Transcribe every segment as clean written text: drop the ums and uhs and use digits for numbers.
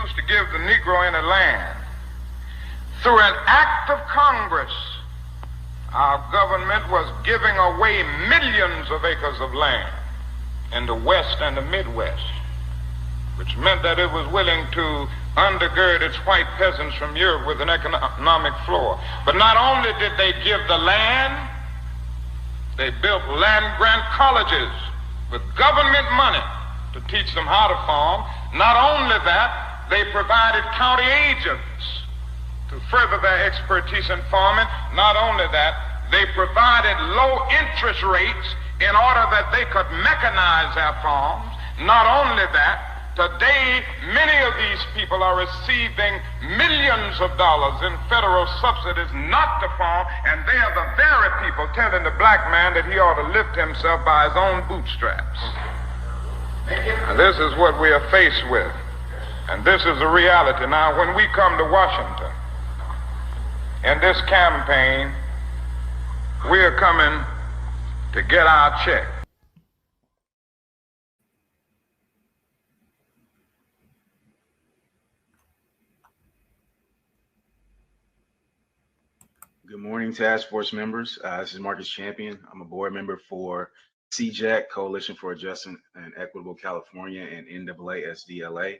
refused to give the Negro any land. Through an act of Congress, our government was giving away millions of acres of land in the West and the Midwest, which meant that it was willing to undergird its white peasants from Europe with an economic floor. But not only did they give the land, they built land-grant colleges with government money to teach them how to farm. Not only that, they provided county agents to further their expertise in farming. Not only that, they provided low interest rates in order that they could mechanize their farms. Not only that, today many of these people are receiving millions of dollars in federal subsidies not to farm, and they are the very people telling the black man that he ought to lift himself by his own bootstraps. And this is what we are faced with, and this is the reality. Now, when we come to Washington, in this campaign, we are coming to get our check. Good morning, Task Force members. This is Marcus Champion. I'm a board member for CJAC, Coalition for a Just and Equitable California, and NAASDLA.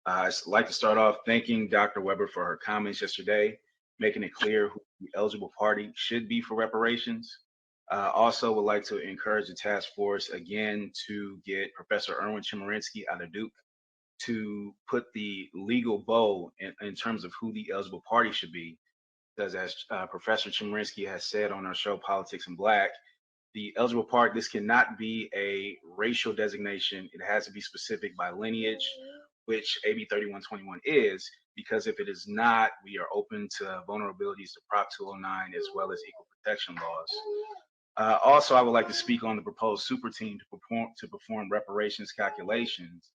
I'd like to start off thanking Dr. Weber for her comments yesterday, making it clear who the eligible party should be for reparations. Also would like to encourage the task force again to get Professor Erwin Chemerinsky out of Duke to put the legal bow in terms of who the eligible party should be. Because as Professor Chemerinsky has said on our show, Politics in Black, the eligible party, this cannot be a racial designation. It has to be specific by lineage, which AB 3121 is, because if it is not, we are open to vulnerabilities to Prop 209 as well as equal protection laws. Also, I would like to speak on the proposed super team to perform reparations calculations.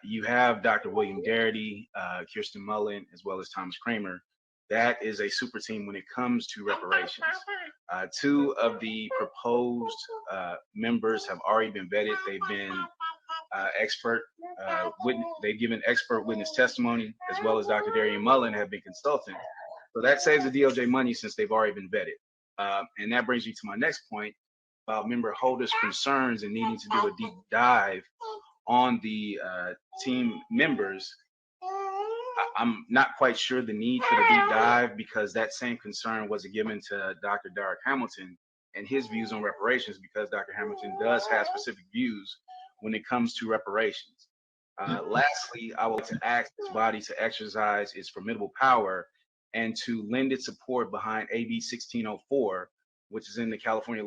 You have Dr. William Garrity, Kirsten Mullen, as well as Thomas Kramer. That is a super team when it comes to reparations. Two of the proposed members have already been vetted. They've been they've given expert witness testimony, as well as Dr. Darian Mullen have been consultants. So that saves the DOJ money since they've already been vetted. And that brings me to my next point about member holders' concerns and needing to do a deep dive on the team members. I'm not quite sure the need for the deep dive, because that same concern wasn't given to Dr. Derek Hamilton and his views on reparations, because Dr. Hamilton does have specific views when it comes to reparations. Lastly, I would like to ask this body to exercise its formidable power and to lend its support behind AB 1604, which is in the California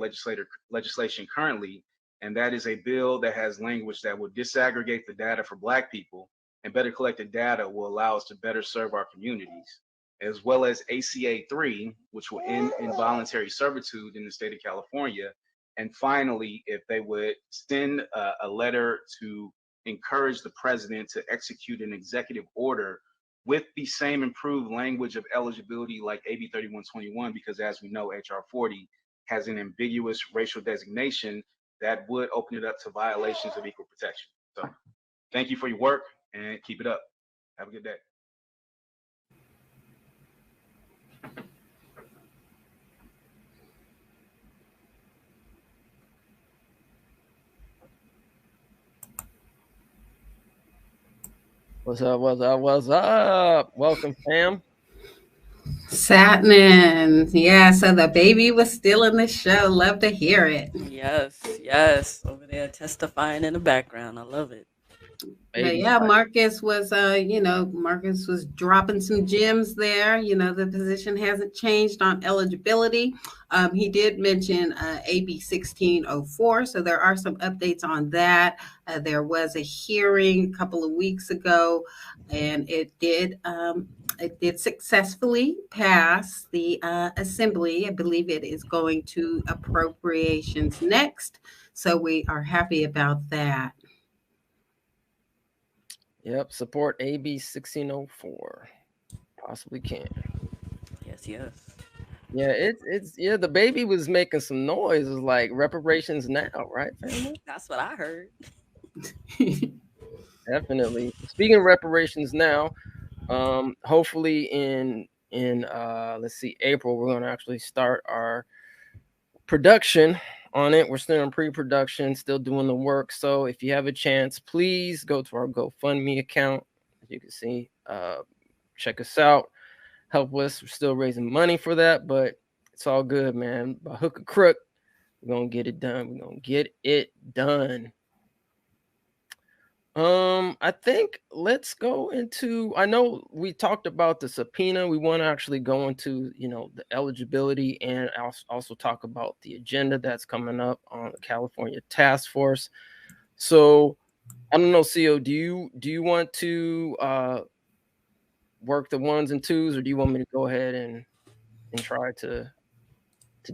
legislation currently. And that is a bill that has language that will disaggregate the data for Black people, and better collected data will allow us to better serve our communities, as well as ACA 3, which will end involuntary servitude in the state of California. And finally, if they would send a letter to encourage the president to execute an executive order with the same improved language of eligibility like AB 3121, because as we know, HR 40 has an ambiguous racial designation that would open it up to violations of equal protection. So thank you for your work and keep it up. Have a good day. What's up? What's up? What's up? Welcome, fam. Satman. Yeah, so the baby was still in the show. Love to hear it. Yes. Over there testifying in the background. I love it. But yeah, Marcus was, Marcus was dropping some gems there. The position hasn't changed on eligibility. He did mention AB 1604, so there are some updates on that. There was a hearing a couple of weeks ago, and it did successfully pass the assembly. I believe it is going to appropriations next, so we are happy about that. Yep, support AB 1604. Possibly can. Yes. Yeah, it's the baby was making some noise. It's like reparations now, right, family? That's what I heard. Definitely. Speaking of reparations now, hopefully in let's see, April, we're going to actually start our production on it. We're still in pre-production, still doing the work. So if you have a chance, please go to our GoFundMe account. As you can see, check us out, help us. We're still raising money for that, but it's all good, man. By hook or crook, we're gonna get it done. We're gonna get it done. I think let's go into, I know we talked about the subpoena. We want to actually go into, the eligibility, and also talk about the agenda that's coming up on the California Task Force. So I don't know, CO, do you want to work the ones and twos, or do you want me to go ahead and try to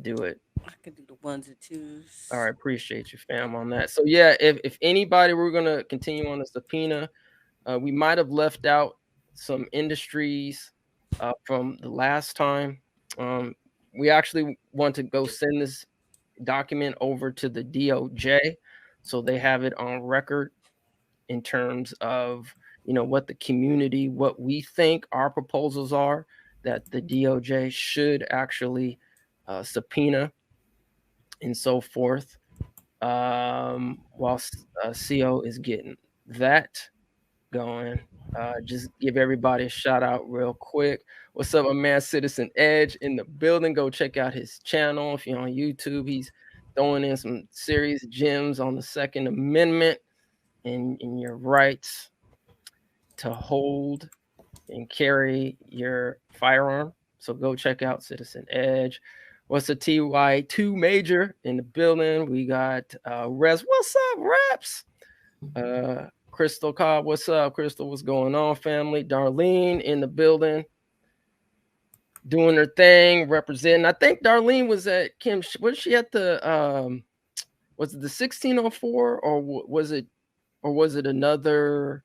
do it? I can do the ones and All twos. right, appreciate you, fam, on that. So yeah, if anybody, we're gonna continue on the subpoena. We might have left out some industries from the last time. We actually want to go send this document over to the DOJ so they have it on record in terms of what the community, what we think our proposals are that the DOJ should actually subpoena and so forth. Whilst CO is getting that going. Just give everybody a shout out real quick. What's up, my man Citizen Edge in the building? Go check out his channel. If you're on YouTube, he's throwing in some serious gems on the Second Amendment and your rights to hold and carry your firearm. So go check out Citizen Edge. What's the TY2 Major in the building? We got Res. What's up, Reps? Crystal Cobb, what's up? Crystal, what's going on, family? Darlene in the building, doing her thing, representing. I think Darlene was at Kim. Was she at the was it the 1604, or was it another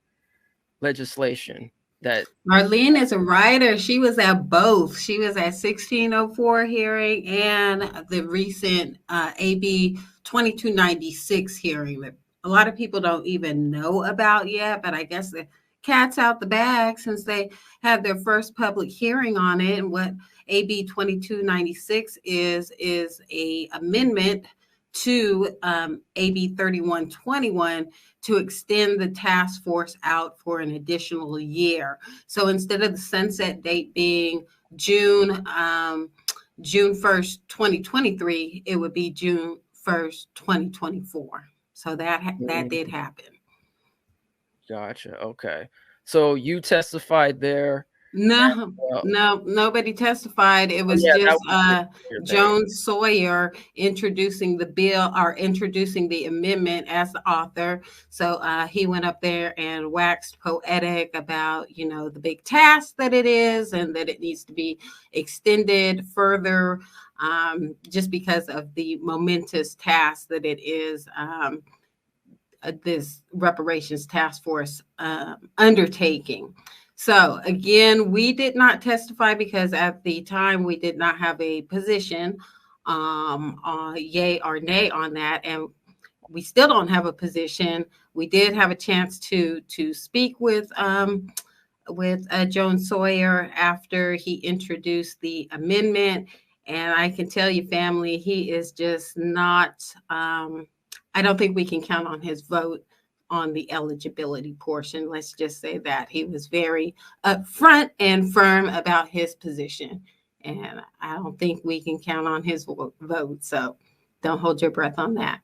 legislation that Marlene is a writer. She was at both. She was at 1604 hearing and the recent AB 2296 hearing that a lot of people don't even know about yet, but I guess the cat's out the bag since they had their first public hearing on it. And what AB 2296 is a amendment to AB 3121 to extend the task force out for an additional year. So instead of the sunset date being June 1st, 2023, it would be June 1st, 2024. So that did happen. Gotcha. Okay. So you testified there. No, nobody testified. It was just Joan Sawyer introducing the bill or introducing the amendment as the author. So he went up there and waxed poetic about, the big task that it is and that it needs to be extended further just because of the momentous task that it is. This reparations task force undertaking. So again, we did not testify because at the time we did not have a position yay or nay on that, and we still don't have a position. We did have a chance to speak with Joan Sawyer after he introduced the amendment, and I can tell you, family, he is just not. I don't think we can count on his vote on the eligibility portion. Let's just say that he was very upfront and firm about his position. And I don't think we can count on his vote. So don't hold your breath on that.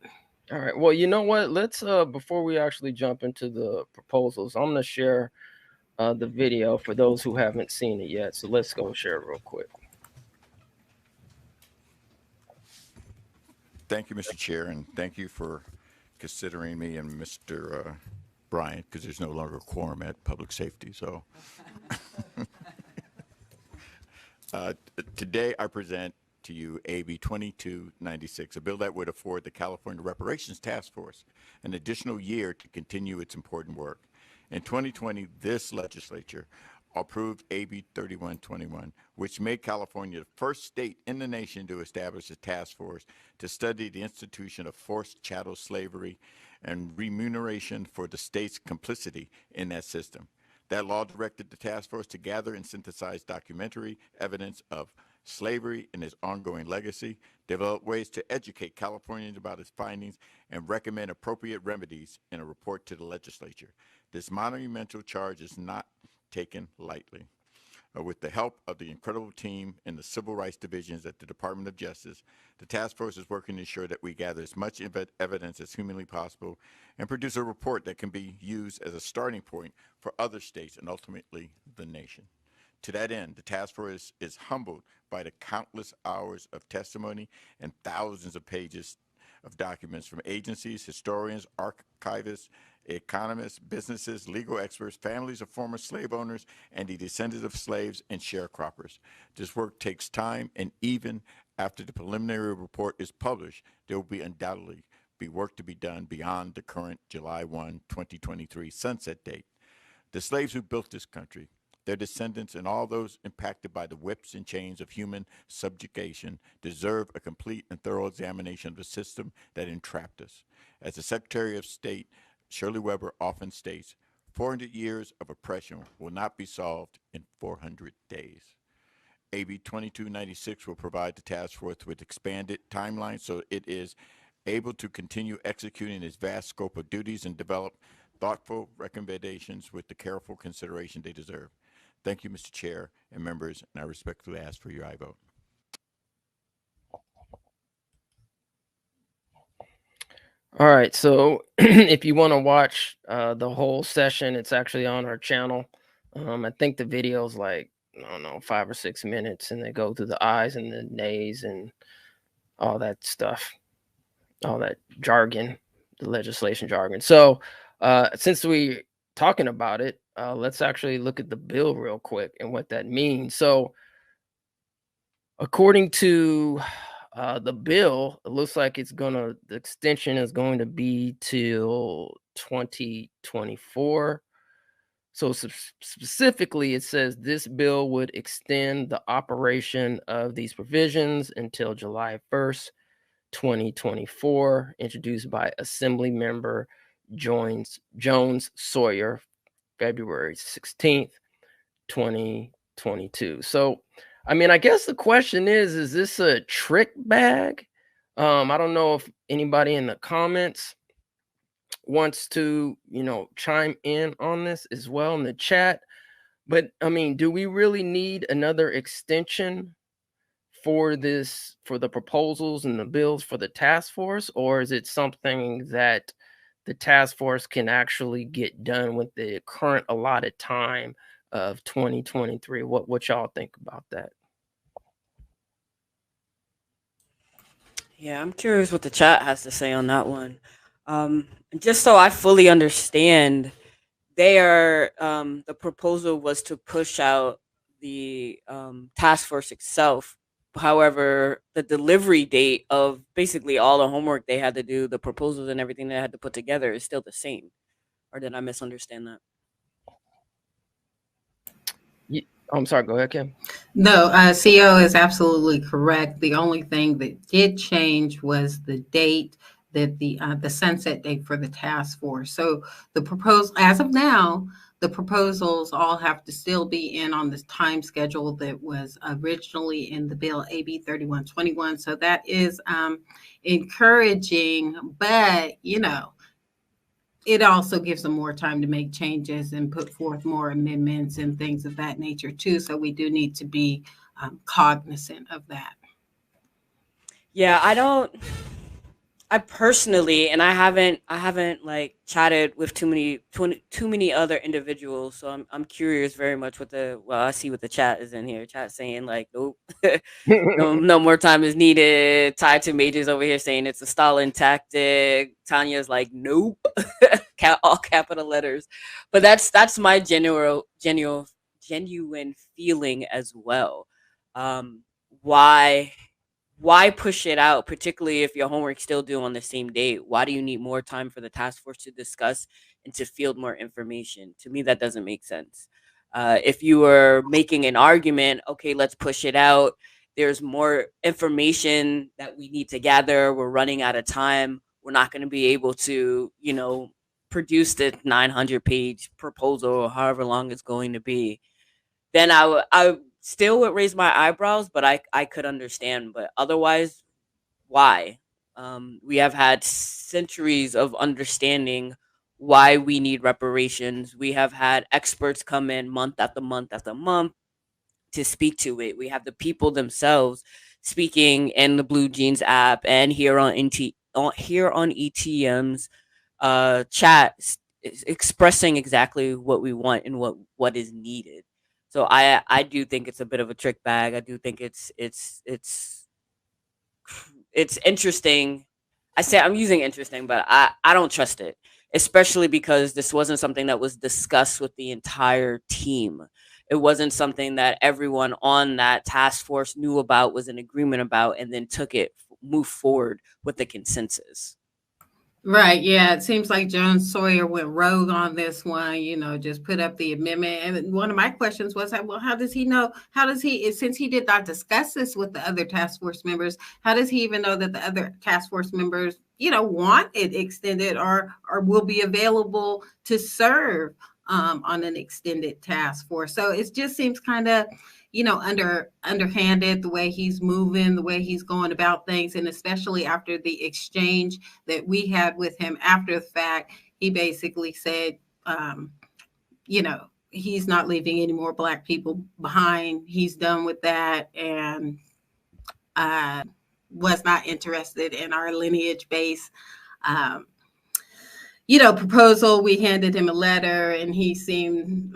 All right. Well, you know what? Let's before we actually jump into the proposals, I'm gonna share the video for those who haven't seen it yet. So let's go share it real quick. Thank you, Mr. Chair, and thank you for considering me and Mr. Bryant, because there's no longer a quorum at Public Safety. So today I present to you AB 2296, a bill that would afford the California Reparations Task Force an additional year to continue its important work. In 2020, this legislature approved AB 3121, which made California the first state in the nation to establish a task force to study the institution of forced chattel slavery and remuneration for the state's complicity in that system. That law directed the task force to gather and synthesize documentary evidence of slavery and its ongoing legacy, develop ways to educate Californians about its findings, and recommend appropriate remedies in a report to the legislature. This monumental charge is not taken lightly. With the help of the incredible team in the civil rights divisions at the Department of Justice, the task force is working to ensure that we gather as much evidence as humanly possible and produce a report that can be used as a starting point for other states and ultimately the nation. To that end, the task force is humbled by the countless hours of testimony and thousands of pages of documents from agencies, historians, archivists, economists, businesses, legal experts, families of former slave owners, and the descendants of slaves and sharecroppers. This work takes time, and even after the preliminary report is published, there will be undoubtedly be work to be done beyond the current July 1, 2023 sunset date. The slaves who built this country, their descendants, and all those impacted by the whips and chains of human subjugation deserve a complete and thorough examination of the system that entrapped us. As the Secretary of State, Shirley Weber, often states, 400 years of oppression will not be solved in 400 days. AB 2296 will provide the task force with expanded timelines so it is able to continue executing its vast scope of duties and develop thoughtful recommendations with the careful consideration they deserve. Thank you, Mr. Chair and members, and I respectfully ask for your aye vote. All right, so if you want to watch the whole session, it's actually on our channel. I think the video's like, I don't know, 5 or 6 minutes, and they go through the ayes and the nays and all that stuff, all that jargon, the legislation jargon. So since we're talking about it, let's actually look at the bill real quick and what that means. So according to the bill, it looks like the extension is going to be till 2024. So specifically, it says this bill would extend the operation of these provisions until July 1st, 2024, introduced by Assembly Member Jones Sawyer, February 16th, 2022. So, I mean, I guess the question is this a trick bag? I don't know if anybody in the comments wants to, chime in on this as well in the chat. But I mean, do we really need another extension for the proposals and the bills for the task force, or is it something that the task force can actually get done with the current allotted time of 2023? What y'all think about that? Yeah, I'm curious what the chat has to say on that one. Just so I fully understand, the proposal was to push out the task force itself. However, the delivery date of basically all the homework they had to do, the proposals and everything they had to put together is still the same. Or did I misunderstand that? I'm sorry, go ahead, Kim. No, CO is absolutely correct. The only thing that did change was the date, that the sunset date for the task force. So the proposal, as of now, the proposals all have to still be in on this time schedule that was originally in the bill AB 3121. So that is encouraging, but it also gives them more time to make changes and put forth more amendments and things of that nature too. So we do need to be cognizant of that. Yeah, I personally, and I haven't like chatted with too many other individuals, so I'm curious very much I see what the chat is in here. Chat saying like, nope, no more time is needed. Tied to Majors over here saying it's a Stalin tactic. Tanya's like, nope, all capital letters. But that's my genuine feeling as well. Why push it out, particularly if your homework's still due on the same day? Why do you need more time for the task force to discuss and to field more information? To me, that doesn't make sense. If you were making an argument, okay, let's push it out. There's more information that we need to gather. We're running out of time. we're not going to be able to, produce the 900-page proposal or however long it's going to be, then I still would raise my eyebrows, but I could understand. But otherwise, why? We have had centuries of understanding why we need reparations. We have had experts come in month after month after month to speak to it. We have the people themselves speaking in the Blue Jeans app and here on ETM's chat, expressing exactly what we want and what is needed. So I do think it's a bit of a trick bag. I do think it's interesting. I say I'm using interesting, but I don't trust it, especially because this wasn't something that was discussed with the entire team. It wasn't something that everyone on that task force knew about, was in agreement about, and then moved forward with the consensus. Right. Yeah. It seems like John Sawyer went rogue on this one, just put up the amendment. And one of my questions was, well, how does he know? How does he, since he did not discuss this with the other task force members, how does he even know that the other task force members, want it extended or will be available to serve on an extended task force? So it just seems kind of, underhanded, the way he's moving, the way he's going about things. And especially after the exchange that we had with him after the fact, he basically said, he's not leaving any more Black people behind. He's done with that, and was not interested in our lineage based proposal. We handed him a letter and he seemed,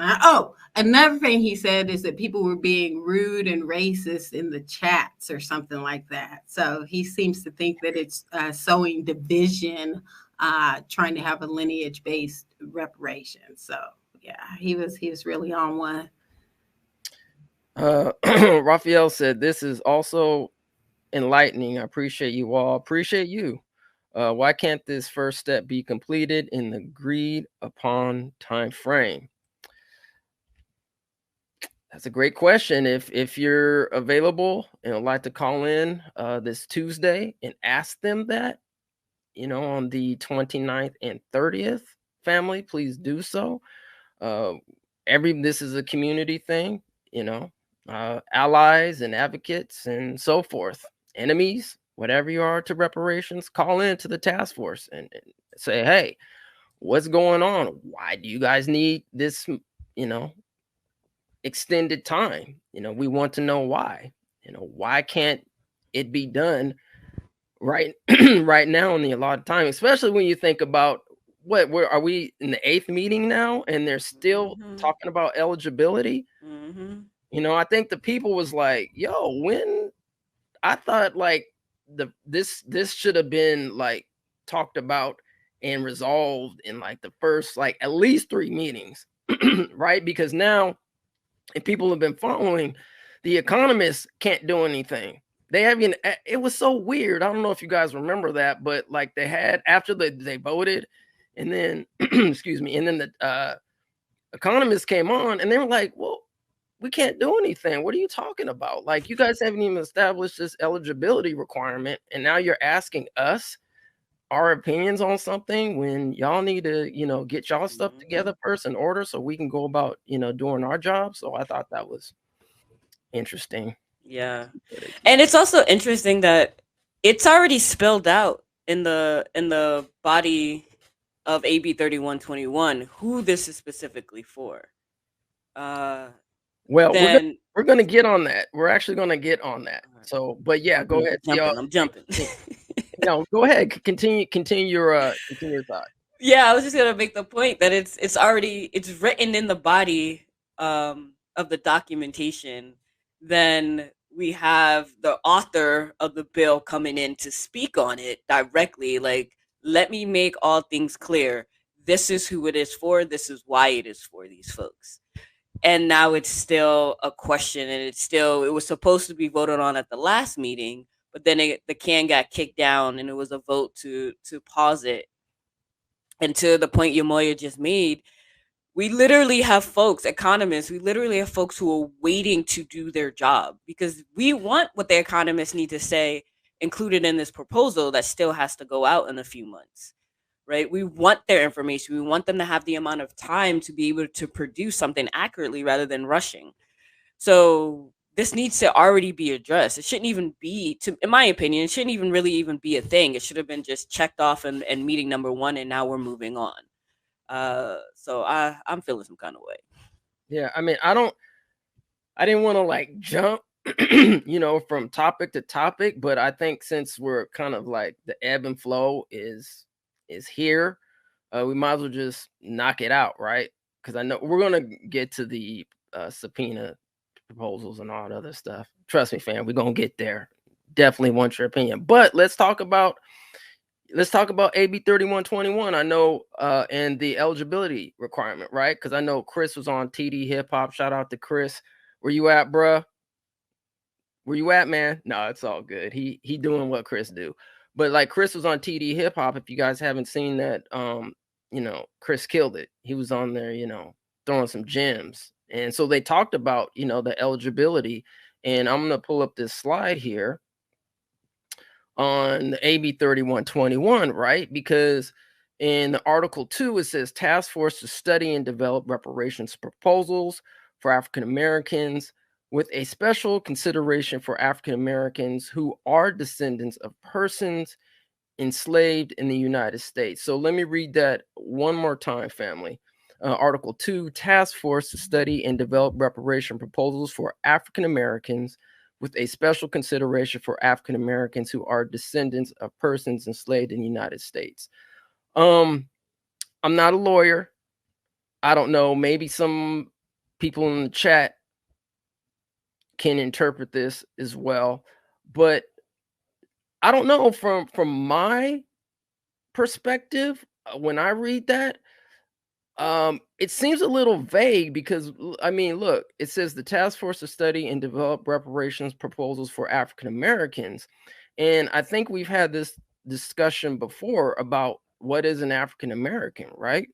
another thing he said is that people were being rude and racist in the chats or something like that. So he seems to think that it's sowing division, trying to have a lineage based reparation. So yeah, he was really on one. Raphael said, this is also enlightening. I appreciate you all. Appreciate you. Why can't this first step be completed in the agreed upon time frame? That's a great question. If you're available and would like to call in this Tuesday and ask them that, on the 29th and 30th, family, please do so. This is a community thing, allies and advocates and so forth, enemies, whatever you are to reparations, call in to the task force and say, hey, what's going on? Why do you guys need this, extended time? We want to know why. Why can't it be done right right now in the allotted time, especially when you think about where are we in the 8th meeting now and they're still talking about eligibility. I think the people was like, yo, when I thought like this should have been like talked about and resolved in like the first like at least 3 meetings. Right? Because now, if people have been following, the economists can't do anything. They haven't. It was so weird. I don't know if you guys remember that, but like they had after they voted, and then excuse me, and then the economists came on, and they were like, "Well, we can't do anything. What are you talking about? Like, you guys haven't even established this eligibility requirement, and now you're asking us our opinions on something when y'all need to, get y'all stuff together first in order so we can go about, doing our job." So I thought that was interesting. Yeah. And it's also interesting that it's already spelled out in the body of AB 3121 who this is specifically for. Well, we're gonna get on that. We're actually gonna get on that. So, but yeah, go ahead. I'm jumping. No, go ahead. Continue your thought. Yeah, I was just gonna make the point that it's written in the body of the documentation. Then we have the author of the bill coming in to speak on it directly. Like, let me make all things clear. This is who it is for. This is why it is for these folks. And now it's still a question, and it was supposed to be voted on at the last meeting, but then the can got kicked down, and it was a vote to pause it. And to the point Yamoya just made, we literally have folks, economists, we literally have folks who are waiting to do their job because we want what the economists need to say included in this proposal that still has to go out in a few months, right? We want their information. We want them to have the amount of time to be able to produce something accurately rather than rushing. So this needs to already be addressed. It shouldn't even be, in my opinion, it shouldn't even really even be a thing. It should have been just checked off and meeting number one, and now we're moving on. So I'm feeling some kind of way. Yeah, I mean, I didn't want to like jump, you know, from topic to topic, but I think since we're kind of like the ebb and flow is here, we might as well just knock it out, right? Because I know we're gonna get to the subpoena proposals and all that other stuff. Trust me, fam, we're gonna get there. Definitely want your opinion, but let's talk about AB 3121. I know, and the eligibility requirement, right? Because I know Chris was on TD Hip Hop. Shout out to Chris. Where you at, bruh? Where you at, man? No, it's all good. He doing what Chris do. But like Chris was on TD Hip Hop. If you guys haven't seen that, you know, Chris killed it. He was on there, you know, throwing some gems. And so they talked about, you know, the eligibility. And I'm gonna pull up this slide here on the AB 3121, right? Because in the Article 2, it says task force to study and develop reparations proposals for African Americans with a special consideration for African Americans who are descendants of persons enslaved in the United States. So let me read that one more time, family. Article 2, task force to study and develop reparation proposals for African Americans with a special consideration for African Americans who are descendants of persons enslaved in the United States. I'm not a lawyer. I don't know. Maybe some people in the chat can interpret this as well, but I don't know. From my perspective, when I read that, it seems a little vague because I mean, look, it says the task force to study and develop reparations proposals for African Americans, and I think we've had this discussion before about what is an African American, right?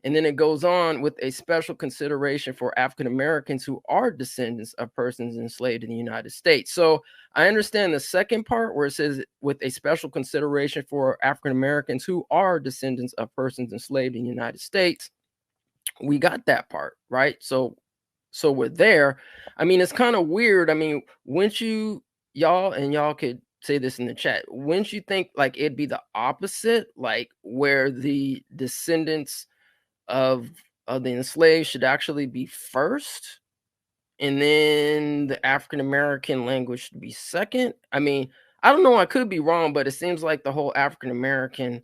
And then it goes on with a special consideration for African Americans who are descendants of persons enslaved in the United States. So I understand the second part where it says with a special consideration for African Americans who are descendants of persons enslaved in the United States. We got that part, right? So we're there. I mean, it's kind of weird. I mean, wouldn't you, y'all could say this in the chat, wouldn't you think like it'd be the opposite, like where the descendants of the enslaved should actually be first, and then the African American language should be second? I mean, I don't know. I could be wrong, but it seems like the whole African American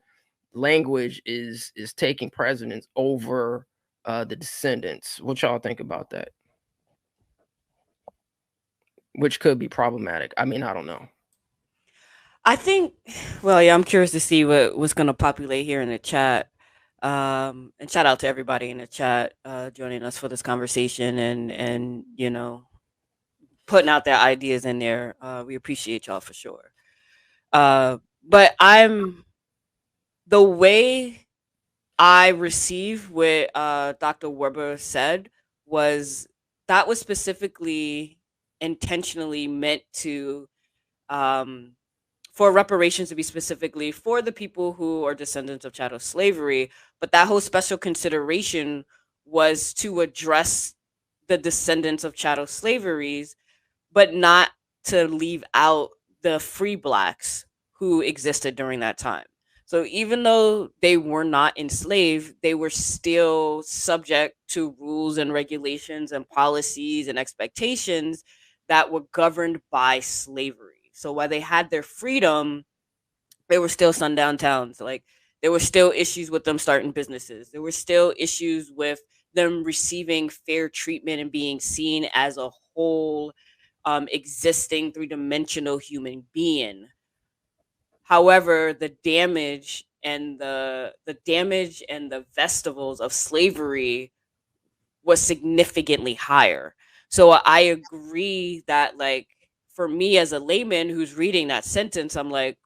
language is taking precedence over the descendants. What y'all think about that? Which could be problematic. I mean, I don't know. I think, well, yeah, I'm curious to see what's going to populate here in the chat. And shout out to everybody in the chat joining us for this conversation and you know, putting out their ideas in there. We appreciate y'all for sure. But the way I receive what Dr. Weber said was that was specifically intentionally meant to for reparations to be specifically for the people who are descendants of chattel slavery, but that whole special consideration was to address the descendants of chattel slaveries, but not to leave out the free blacks who existed during that time. So even though they were not enslaved, they were still subject to rules and regulations and policies and expectations that were governed by slavery. So while they had their freedom, they were still sundown towns. Like there were still issues with them starting businesses. There were still issues with them receiving fair treatment and being seen as a whole, existing three-dimensional human being. However, the damage and the vestivals of slavery was significantly higher. So I agree that, like, for me as a layman who's reading that sentence, I'm like,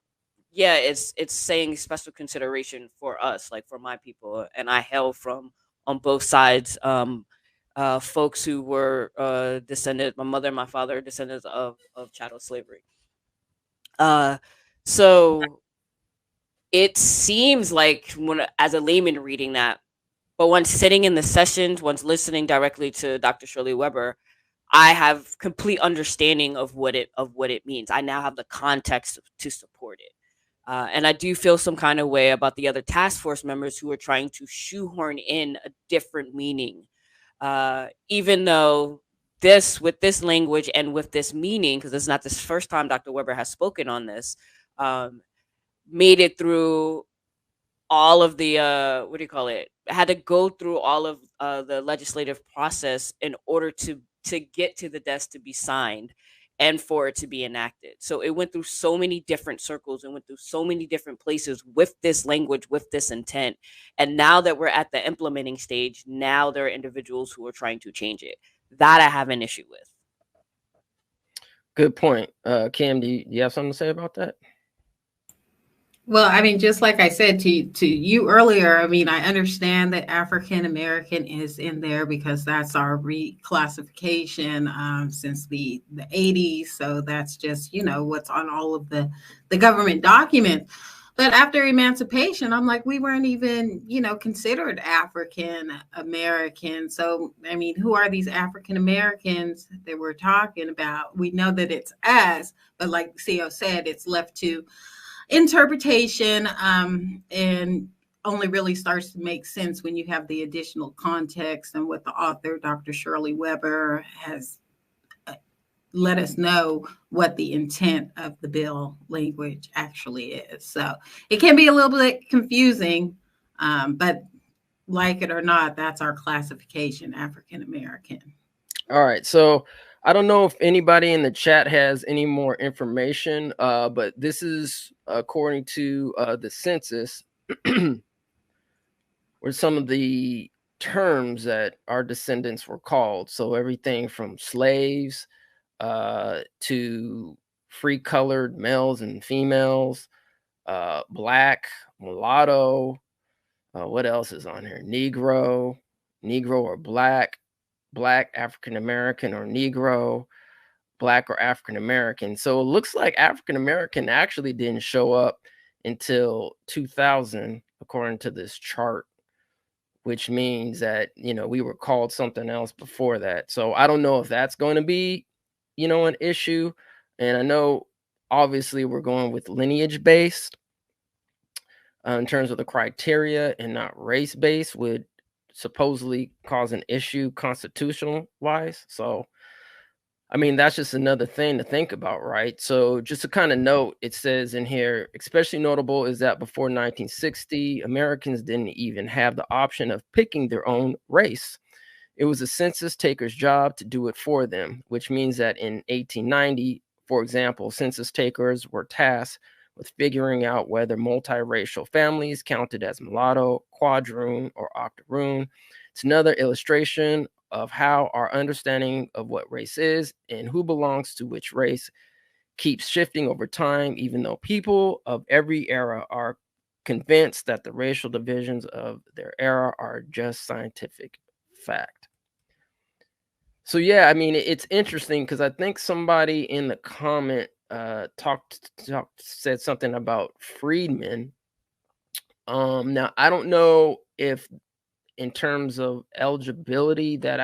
yeah, it's saying special consideration for us, like for my people, and I hail from on both sides. Folks who were descended, my mother and my father, descendants of chattel slavery. So it seems like, when as a layman reading that, but once sitting in the sessions, once listening directly to Dr. Shirley Weber, I have complete understanding of what it means. I now have the context to support it. And I do feel some kind of way about the other task force members who are trying to shoehorn in a different meaning, even though this, with this language and with this meaning, because it's not the first time Dr. Weber has spoken on this, um, made it through all of the what do you call it, had to go through all of the legislative process in order to get to the desk to be signed and for it to be enacted. So it went through so many different circles and went through so many different places with this language, with this intent. And now that we're at the implementing stage, now there are individuals who are trying to change it. That I have an issue with. Good point. Cam, do you have something to say about that? Well, I mean, just like I said to you earlier, I mean, I understand that African American is in there because that's our reclassification since the 80s. So that's just, what's on all of the government documents. But after emancipation, I'm like, we weren't even, considered African American. So, I mean, who are these African Americans that we're talking about? We know that it's us, but like CO said, it's left to interpretation, and only really starts to make sense when you have the additional context and what the author, Dr. Shirley Weber, has let us know what the intent of the bill language actually is. So it can be a little bit confusing, but like it or not, that's our classification, African American. All right. So I don't know if anybody in the chat has any more information, but this is according to the census, where some of the terms that our descendants were called. So everything from slaves to free colored males and females, black, mulatto. What else is on here? Negro or black, African American or Negro, black or African American. So it looks like African American actually didn't show up until 2000, according to this chart, which means that, we were called something else before that. So I don't know if that's going to be, an issue. And I know obviously we're going with lineage based in terms of the criteria, and not race based would supposedly cause an issue constitutional wise. So I mean, that's just another thing to think about, right? So just to kind of note, it says in here, especially notable is that before 1960, Americans didn't even have the option of picking their own race. It was a census taker's job to do it for them, which means that in 1890, for example, census takers were tasked with figuring out whether multiracial families counted as mulatto, quadroon, or octoroon. It's another illustration of how our understanding of what race is and who belongs to which race keeps shifting over time, even though people of every era are convinced that the racial divisions of their era are just scientific fact. So yeah, I mean, it's interesting because I think somebody in the comment said something about freedmen. Now I don't know if in terms of eligibility that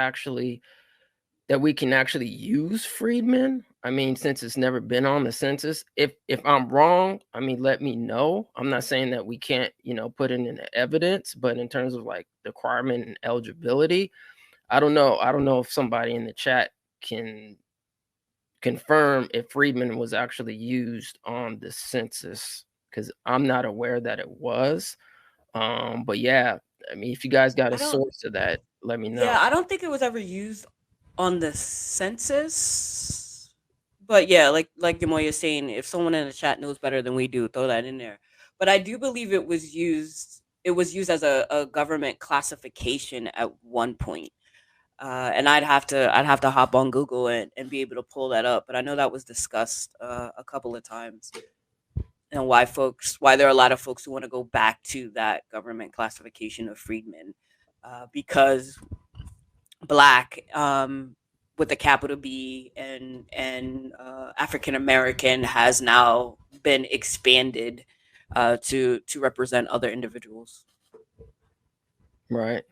we can actually use freedmen. I mean, since it's never been on the census. If I'm wrong, I mean, let me know. I'm not saying that we can't, put it in evidence, but in terms of like the requirement and eligibility, I don't know. I don't know if somebody in the chat can confirm if freedmen was actually used on the census, because I'm not aware that it was. But yeah, I mean, if you guys got a source to that, let me know. Yeah, I don't think it was ever used on the census. But yeah, like Gamoya is saying, if someone in the chat knows better than we do, throw that in there. But I do believe it was used. It was used as a government classification at one point. And I'd have to hop on Google and be able to pull that up. But I know that was discussed a couple of times, and why there are a lot of folks who want to go back to that government classification of freedmen, because black with a capital B and African American has now been expanded to represent other individuals. Right.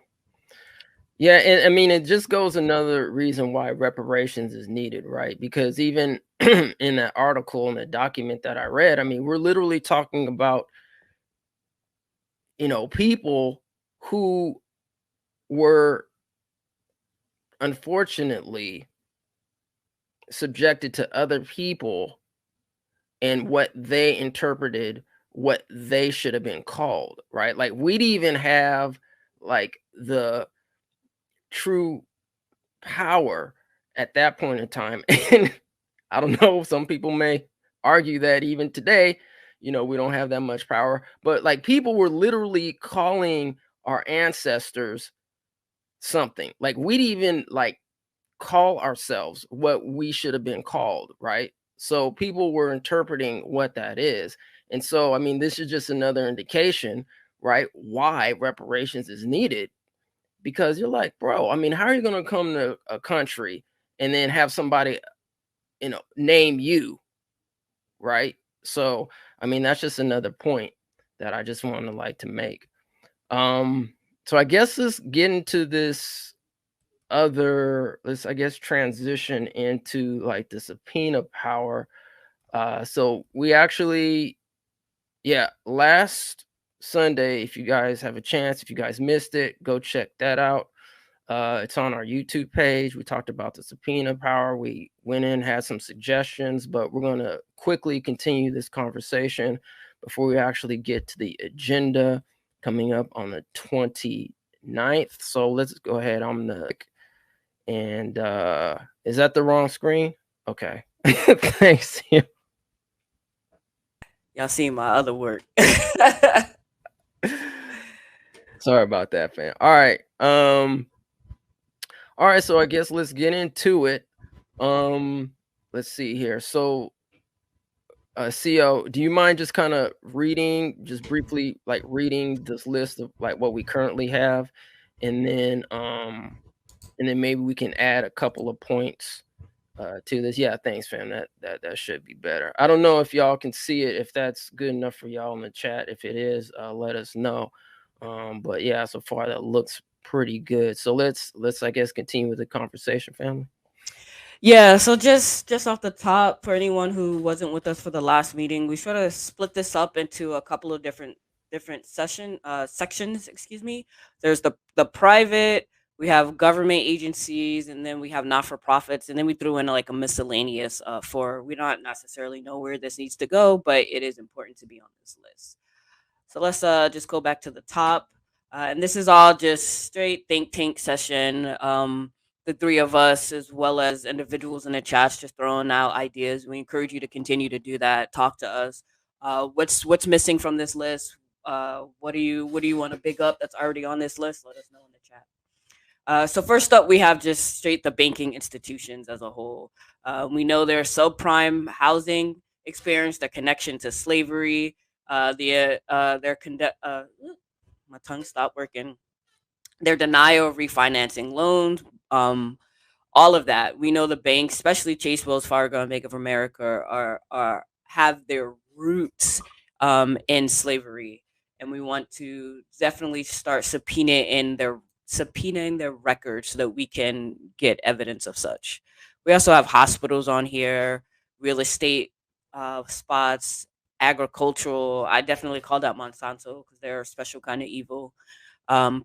Yeah, and I mean, it just goes another reason why reparations is needed, right? Because even in that article and the document that I read, I mean, we're literally talking about, people who were unfortunately subjected to other people and what they interpreted what they should have been called, right? Like we'd even have like the true power at that point in time. And I don't know, some people may argue that even today, we don't have that much power, but like people were literally calling our ancestors something. Like we'd even like call ourselves what we should have been called, right? So people were interpreting what that is. And so, I mean, this is just another indication, right, why reparations is needed. Because you're like, bro, I mean, how are you going to come to a country and then have somebody, name you, right? So, I mean, that's just another point that I just want to like to make. So I guess let's get into this let's I guess transition into like the subpoena power. So we actually, last Sunday, if you guys have a chance, if you guys missed it, go check that out. It's on our YouTube page. We talked about the subpoena power. We went in, had some suggestions, but we're going to quickly continue this conversation before we actually get to the agenda coming up on the 29th. So let's go ahead. And is that the wrong screen? Okay. Thanks. Y'all seen my other work. Sorry about that, fam. All right. All right, so I guess let's get into it. Let's see here. So CO, do you mind just kind of reading, just briefly, like reading this list of like what we currently have, and then maybe we can add a couple of points to this. Yeah, thanks, fam. That should be better. I don't know if y'all can see it, if that's good enough for y'all in the chat. If it is, let us know. But yeah, so far that looks pretty good. So let's I guess continue with the conversation, family. Yeah, so just off the top, for anyone who wasn't with us for the last meeting, we sort of split this up into a couple of different sections, excuse me. There's the private, we have government agencies, and then we have not-for-profits, and then we threw in like a miscellaneous for we don't necessarily know where this needs to go, but it is important to be on this list. So let's just go back to the top. And this is all just straight think tank session. The three of us, as well as individuals in the chats, just throwing out ideas. We encourage you to continue to do that. Talk to us. What's missing from this list? What do you want to big up that's already on this list? Let us know in the chat. So first up, we have just straight the banking institutions as a whole. We know their subprime housing experience, the connection to slavery, their my tongue stopped working. Their denial of refinancing loans, all of that. We know the banks, especially Chase, Wells Fargo, and Bank of America, are have their roots in slavery, and we want to definitely start subpoenaing their records so that we can get evidence of such. We also have hospitals on here, real estate spots, agricultural. I definitely called out Monsanto because they're a special kind of evil.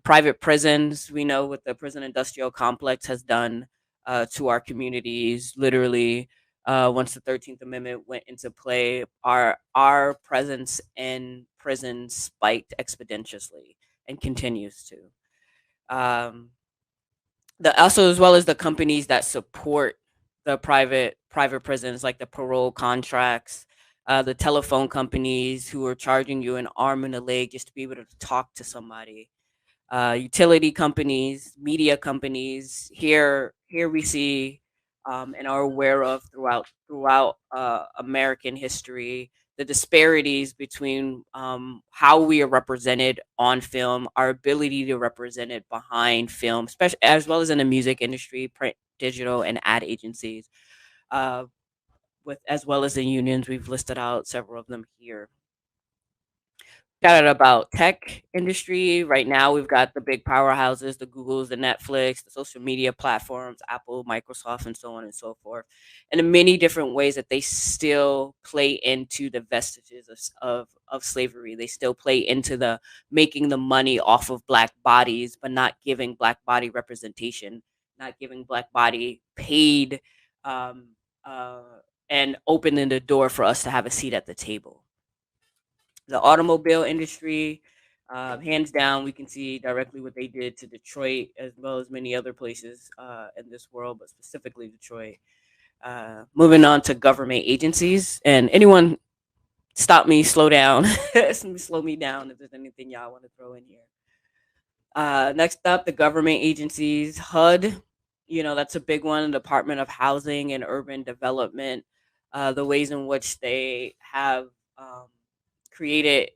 Private prisons, we know what the prison industrial complex has done to our communities. Literally, once the 13th Amendment went into play, our presence in prison spiked exponentially and continues to. Also, as well as the companies that support the private prisons, like the parole contracts, the telephone companies who are charging you an arm and a leg just to be able to talk to somebody, utility companies, media companies. Here we see and are aware of throughout American history the disparities between how we are represented on film, our ability to represent it behind film, especially as well as in the music industry, print, digital, and ad agencies, uh, with as well as the unions. We've listed out several of them here. Chatted about tech industry. Right now, we've got the big powerhouses, the Googles, the Netflix, the social media platforms, Apple, Microsoft, and so on and so forth, and the many different ways that they still play into the vestiges of slavery. They still play into the making the money off of black bodies, but not giving black body representation, not giving black body paid, um, uh, and opening the door for us to have a seat at the table. The automobile industry, hands down, we can see directly what they did to Detroit as well as many other places in this world, but specifically Detroit. Moving on to government agencies, and anyone stop me, slow down, slow me down if there's anything y'all want to throw in here. Next up, the government agencies, HUD. That's a big one. Department of Housing and Urban Development. The ways in which they have created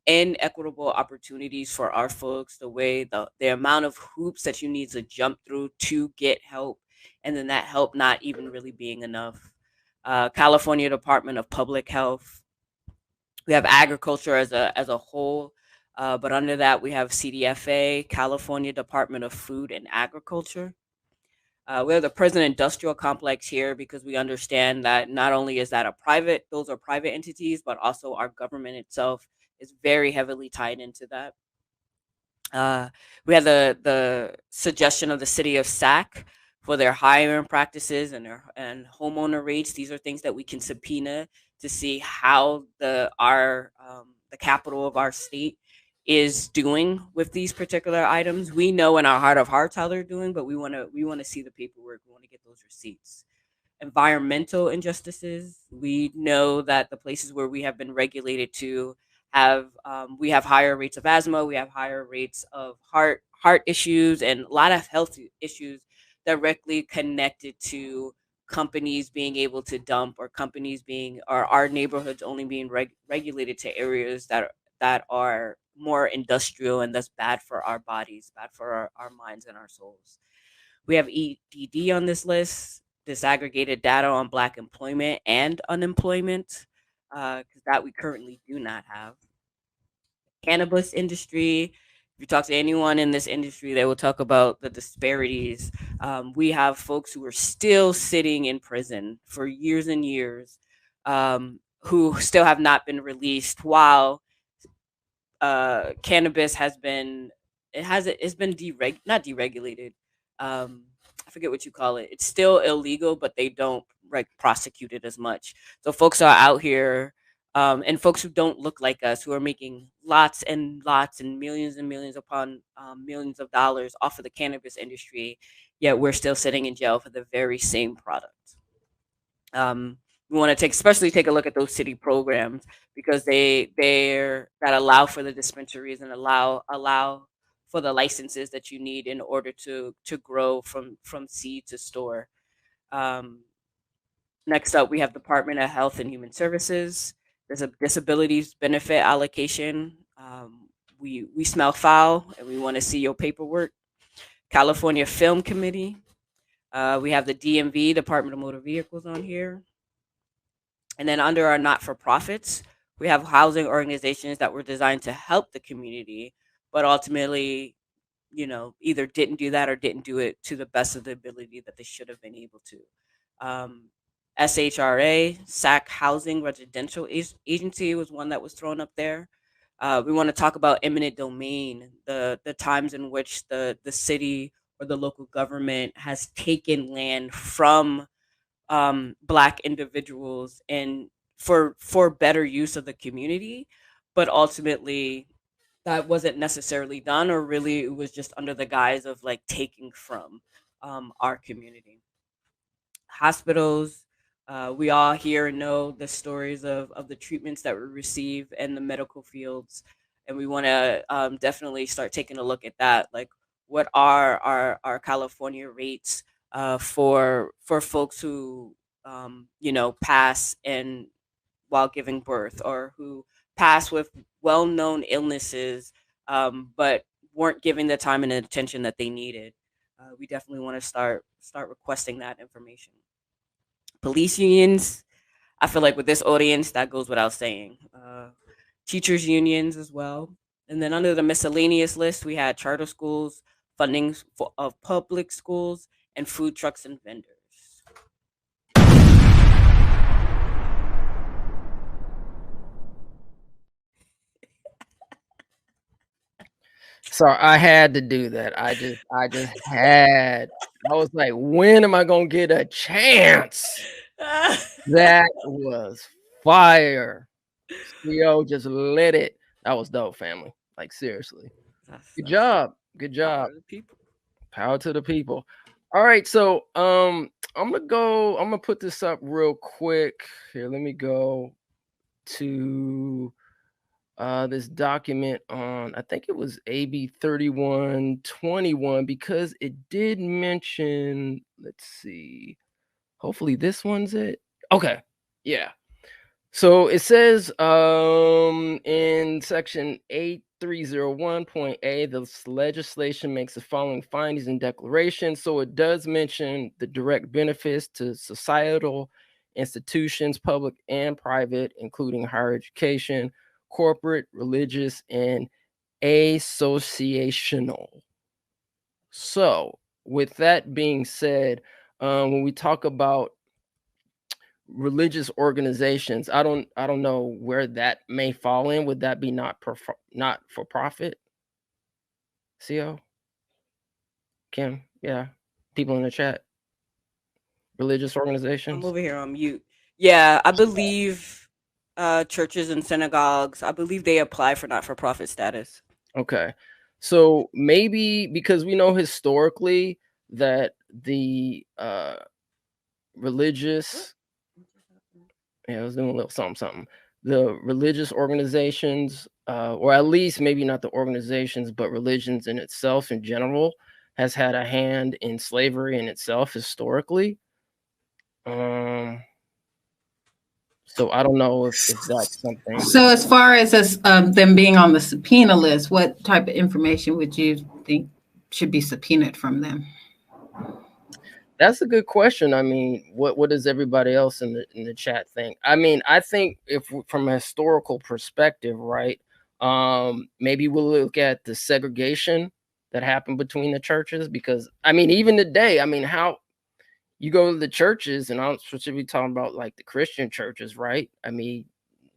inequitable opportunities for our folks. The amount of hoops that you need to jump through to get help, and then that help not even really being enough. California Department of Public Health. We have agriculture as a whole, but under that we have CDFA, California Department of Food and Agriculture. We have the prison industrial complex here because we understand that not only is that those are private entities, but also our government itself is very heavily tied into that. We had the suggestion of the city of Sac for their hiring practices and homeowner rates. These are things that we can subpoena to see how the capital of our state is doing with these particular items. We know in our heart of hearts how they're doing, but we want to see the paperwork. We want to get those receipts. Environmental injustices. We know that the places where we have been regulated to we have higher rates of asthma, we have higher rates of heart issues, and a lot of health issues directly connected to companies being able to dump, or companies being, or our neighborhoods only being regulated to areas that are more industrial, and that's bad for our bodies, bad for our minds and our souls. We have EDD on this list, disaggregated data on Black employment and unemployment, because that we currently do not have. Cannabis industry. If you talk to anyone in this industry, they will talk about the disparities. We have folks who are still sitting in prison for years and years, who still have not been released, while cannabis has been it's been not deregulated. I forget what you call it. It's still illegal, but they don't prosecute it as much. So folks are out here, and folks who don't look like us, who are making lots and lots and millions upon millions of dollars off of the cannabis industry, yet we're still sitting in jail for the very same product. Um, we want to especially take a look at those city programs, because that allow for the dispensaries and allow for the licenses that you need in order to grow from seed to store. Um, Next up, we have Department of Health and Human Services. There's a disabilities benefit allocation. We smell foul, and we want to see your paperwork. California Film Committee. We have the DMV, Department of Motor Vehicles, on here. And then under our not for profits, we have housing organizations that were designed to help the community, but ultimately, either didn't do that or didn't do it to the best of the ability that they should have been able to. SHRA, SAC Housing Residential Agency, was one that was thrown up there. We want to talk about eminent domain, the times in which the city or the local government has taken land from Black individuals and for better use of the community, but ultimately that wasn't necessarily done, or really it was just under the guise of taking from our community. Hospitals. We all hear and know the stories of the treatments that we receive in the medical fields, and we want to definitely start taking a look at that. Like, what are our California rates for folks who pass and while giving birth, or who pass with well-known illnesses, but weren't given the time and attention that they needed. We definitely want to start requesting that information. Police unions, I feel like with this audience, that goes without saying. Teachers unions as well. And then under the miscellaneous list, we had charter schools, funding of public schools, and food trucks and vendors. So I had to do that. I just had. I was like, when am I gonna get a chance? That was fire. CEO just lit it. That was dope, family. Like seriously. Good job. Good job. Power to the people. Power to the people. All right, so I'm gonna put this up real quick. Here, let me go to this document on, I think it was AB 3121, because it did mention, let's see, hopefully this one's it. Okay, yeah. So it says in section 8301.A, the legislation makes the following findings and declarations. So it does mention the direct benefits to societal institutions, public and private, including higher education, corporate, religious, and associational. So with that being said, when we talk about religious organizations, I don't know where that may fall in. Would that be not for profit? CO? Kim? Yeah. People in the chat. Religious I'm organizations? over here on mute. Yeah, I believe churches and synagogues, I believe they apply for not-for-profit status. Okay. So maybe because we know historically that the religious, I was doing a little something. The religious organizations, or at least maybe not the organizations, but religions in itself in general, has had a hand in slavery in itself historically. So I don't know if that's something. So as far as them being on the subpoena list, what type of information would you think should be subpoenaed from them? That's a good question. I mean, what does everybody else in the chat think? I mean, I think from a historical perspective, right? Maybe we'll look at the segregation that happened between the churches, because I mean, even today, I mean, how you go to the churches, and I'm specifically talking about like the Christian churches, right? I mean,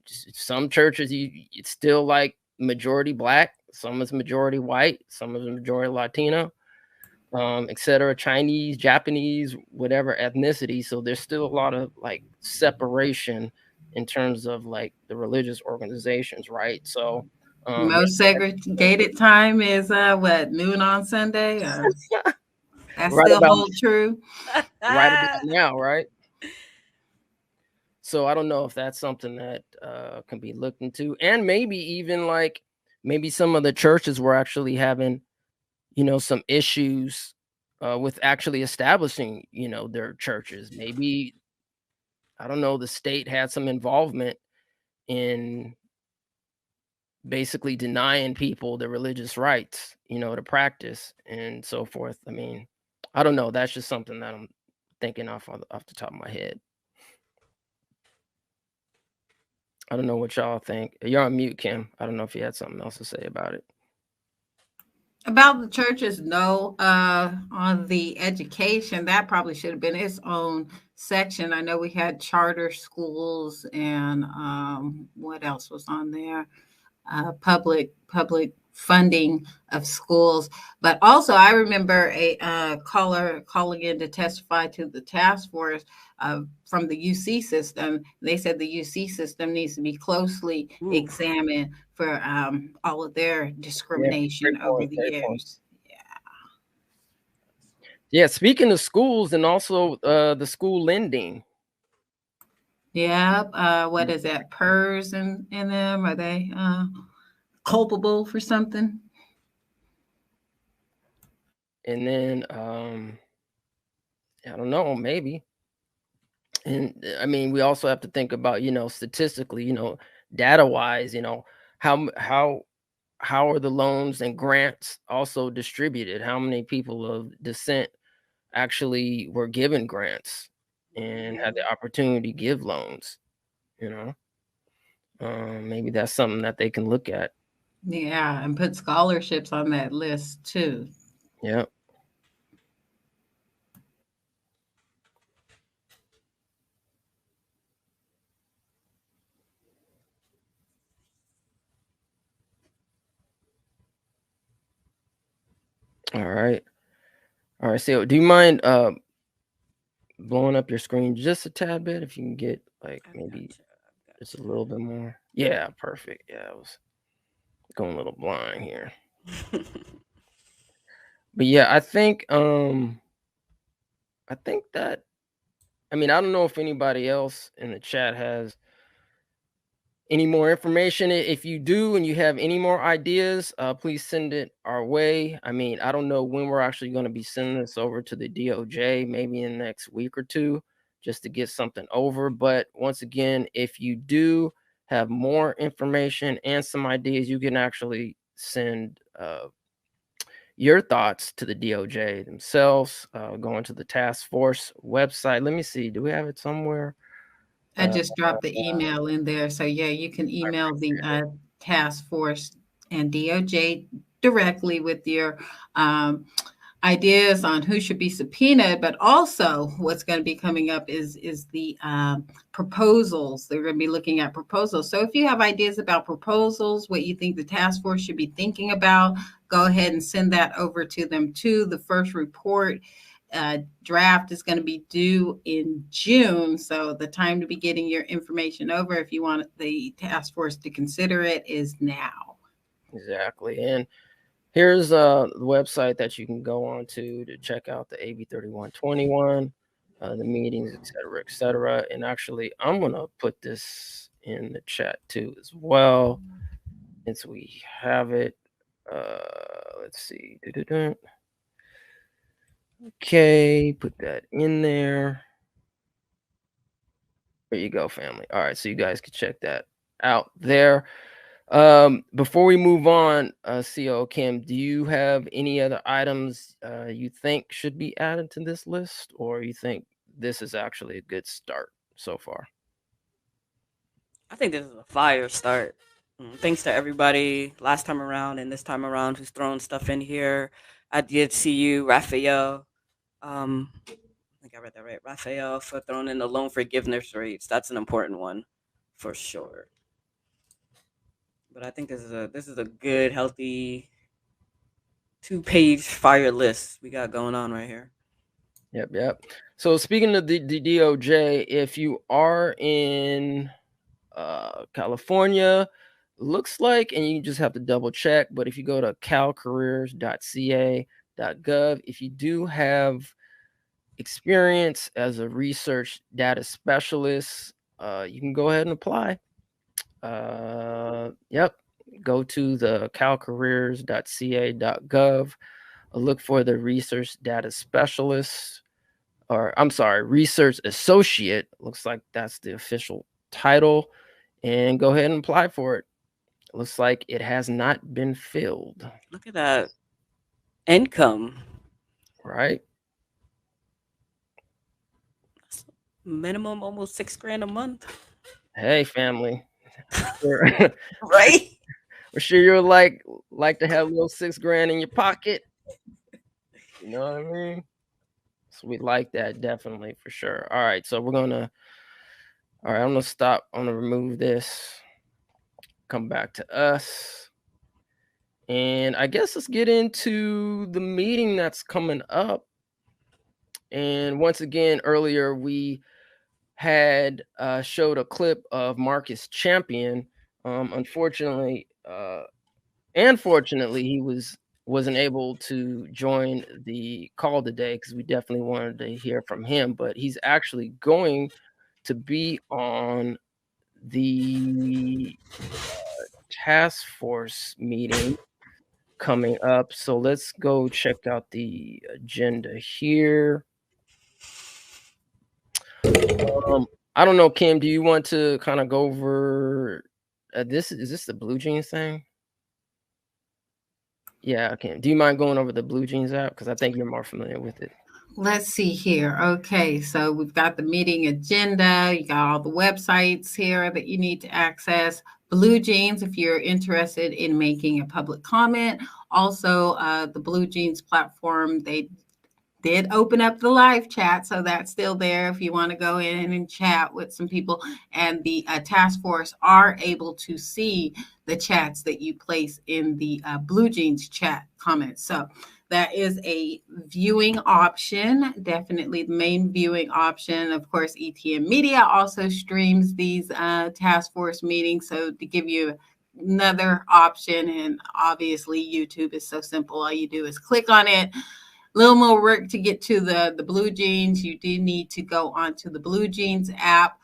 some churches it's still like majority black, some is majority white, some is majority Latino, etc., Chinese, Japanese, whatever ethnicity. So there's still a lot of like separation in terms of like the religious organizations, right? So most segregated time is what, noon on Sunday? That right still about, hold true? right about now, right? So I don't know if that's something that can be looked into, and maybe even like maybe some of the churches were actually having, some issues with actually establishing, their churches. Maybe, I don't know, the state had some involvement in basically denying people their religious rights, to practice and so forth. I mean, I don't know. That's just something that I'm thinking off the top of my head. I don't know what y'all think. You're on mute, Kim. I don't know if you had something else to say about it. About the churches, no. On the education, that probably should have been its own section. I know we had charter schools and what else was on there? Public funding of schools. But also, I remember a caller calling in to testify to the task force from the UC system. They said the UC system needs to be closely examined for all of their discrimination over the years. Yeah, speaking of schools and also the school lending. Yeah, what is that? PERS in them? Are they culpable for something? And then I don't know, maybe. And I mean, we also have to think about, statistically, data wise, how are the loans and grants also distributed? How many people of descent actually were given grants and had the opportunity to give loans? Maybe that's something that they can look at. Yeah, and put scholarships on that list too. Yeah. All right. All right. So do you mind blowing up your screen just a tad bit if you can get like maybe just a little bit more? Yeah, perfect. Yeah, I was going a little blind here. But yeah, I think that, I mean, I don't know if anybody else in the chat has any more information. If you do and you have any more ideas, please send it our way. I mean, I don't know when we're actually going to be sending this over to the DOJ, maybe in the next week or two, just to get something over. But once again, if you do have more information and some ideas, you can actually send your thoughts to the DOJ themselves, going to the task force website. Let me see. Do we have it somewhere? I just dropped the email in there. So yeah, you can email the task force and DOJ directly with your ideas on who should be subpoenaed, but also what's going to be coming up is the proposals. They're going to be looking at proposals. So if you have ideas about proposals, what you think the task force should be thinking about, go ahead and send that over to them too. The first report draft is going to be due in June. So the time to be getting your information over, if you want the task force to consider it, is now. Exactly. And here's the website that you can go on to check out the AB 3121, the meetings, et cetera. And actually, I'm going to put this in the chat too as well, since we have it. Let's see. Okay, put that in there. There you go, family. All right, so you guys can check that out there. Before we move on, CO Kim, do you have any other items you think should be added to this list, or you think this is actually a good start so far? I think this is a fire start. Thanks to everybody last time around and this time around who's throwing stuff in here. I did see you, Raphael. I think I read that right. Raphael, for throwing in the loan forgiveness rates. That's an important one for sure. But I think this is a good, healthy 2-page fire list we got going on right here. Yep. So speaking of the DOJ, if you are in California, looks like, and you just have to double check, but if you go to calcareers.ca.gov, if you do have experience as a research data specialist, you can go ahead and apply. Yep. Go to the calcareers.ca.gov, look for the research data specialist, or I'm sorry, research associate. Looks like that's the official title, and go ahead and apply for it. Looks like it has not been filled. Look at that income. Right. Minimum almost $6,000 a month. Hey, family. Right? We're sure you're like to have a little $6,000 in your pocket. You know what I mean? So we like that, definitely, for sure. All right, so I'm gonna stop. I'm gonna remove this. Come back to us. And I guess let's get into the meeting that's coming up. And once again, earlier we had showed a clip of Marcus Champion. Unfortunately, and fortunately, he wasn't able to join the call today, because we definitely wanted to hear from him. But he's actually going to be on the task force meeting coming up. So let's go check out the agenda here. I don't know, Kim. Do you want to kind of go over this? Is this the Blue Jeans thing? Yeah, Kim. Do you mind going over the Blue Jeans app? Because I think you're more familiar with it. Let's see here. Okay, so we've got the meeting agenda. You got all the websites here that you need to access. Blue Jeans, if you're interested in making a public comment. Also, the Blue Jeans platform, they did open up the live chat, so that's still there if you want to go in and chat with some people. And the task force are able to see the chats that you place in the Blue Jeans chat comments. So that is a viewing option, definitely the main viewing option. Of course, ETM Media also streams these task force meetings. So to give you another option, and obviously YouTube is so simple. All you do is click on it. Little more work to get to the Blue Jeans. You do need to go onto the Blue Jeans app.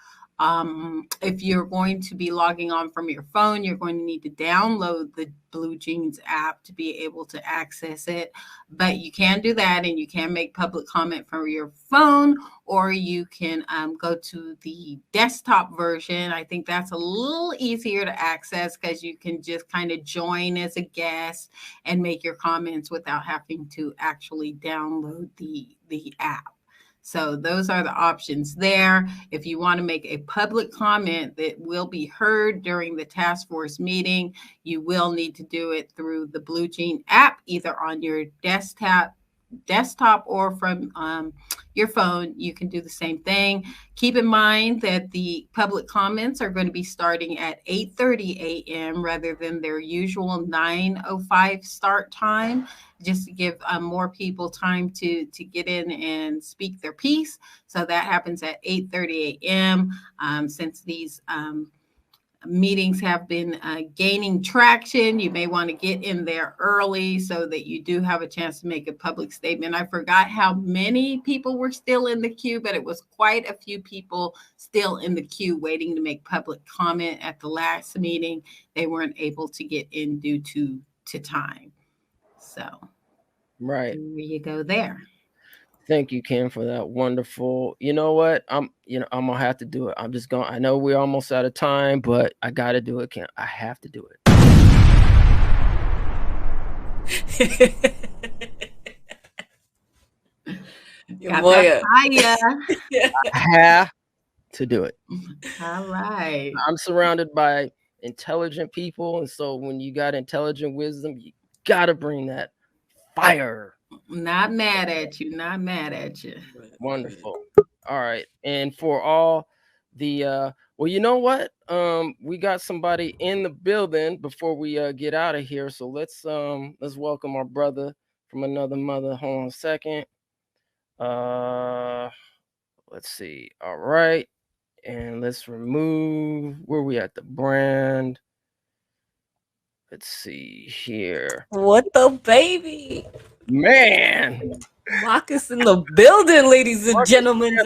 If you're going to be logging on from your phone, you're going to need to download the Blue Jeans app to be able to access it. But you can do that, and you can make public comment from your phone, or you can go to the desktop version. I think that's a little easier to access because you can just kind of join as a guest and make your comments without having to actually download the app. So those are the options there. If you want to make a public comment that will be heard during the task force meeting, you will need to do it through the Blue Jean app, either on your desktop or from your phone. You can do the same thing. Keep in mind that the public comments are going to be starting at 8:30 a.m. rather than their usual 9:05 start time, just to give more people time to get in and speak their piece. So that happens at 8:30 a.m. Since these meetings have been gaining traction, you may want to get in there early so that you do have a chance to make a public statement. I forgot how many people were still in the queue, but it was quite a few people still in the queue waiting to make public comment at the last meeting. They weren't able to get in due to time. So Right. there you go there. Thank you, Kim, for that wonderful. You know what? I'm gonna have to do it. I'm just going. I know we're almost out of time, but I gotta do it, Kim. I have to do it. Your boy. I have to do it. All right. I'm surrounded by intelligent people, and so when you got intelligent wisdom, you gotta bring that fire. Not mad at you. Not mad at you. Wonderful. All right. And for all the well, you know what? We got somebody in the building before we get out of here. So let's welcome our brother from another mother. Hold on a second. Let's see. All right. And let's remove where we at the brand. Let's see here. What the baby? Man. Marcus in the building, ladies and gentlemen.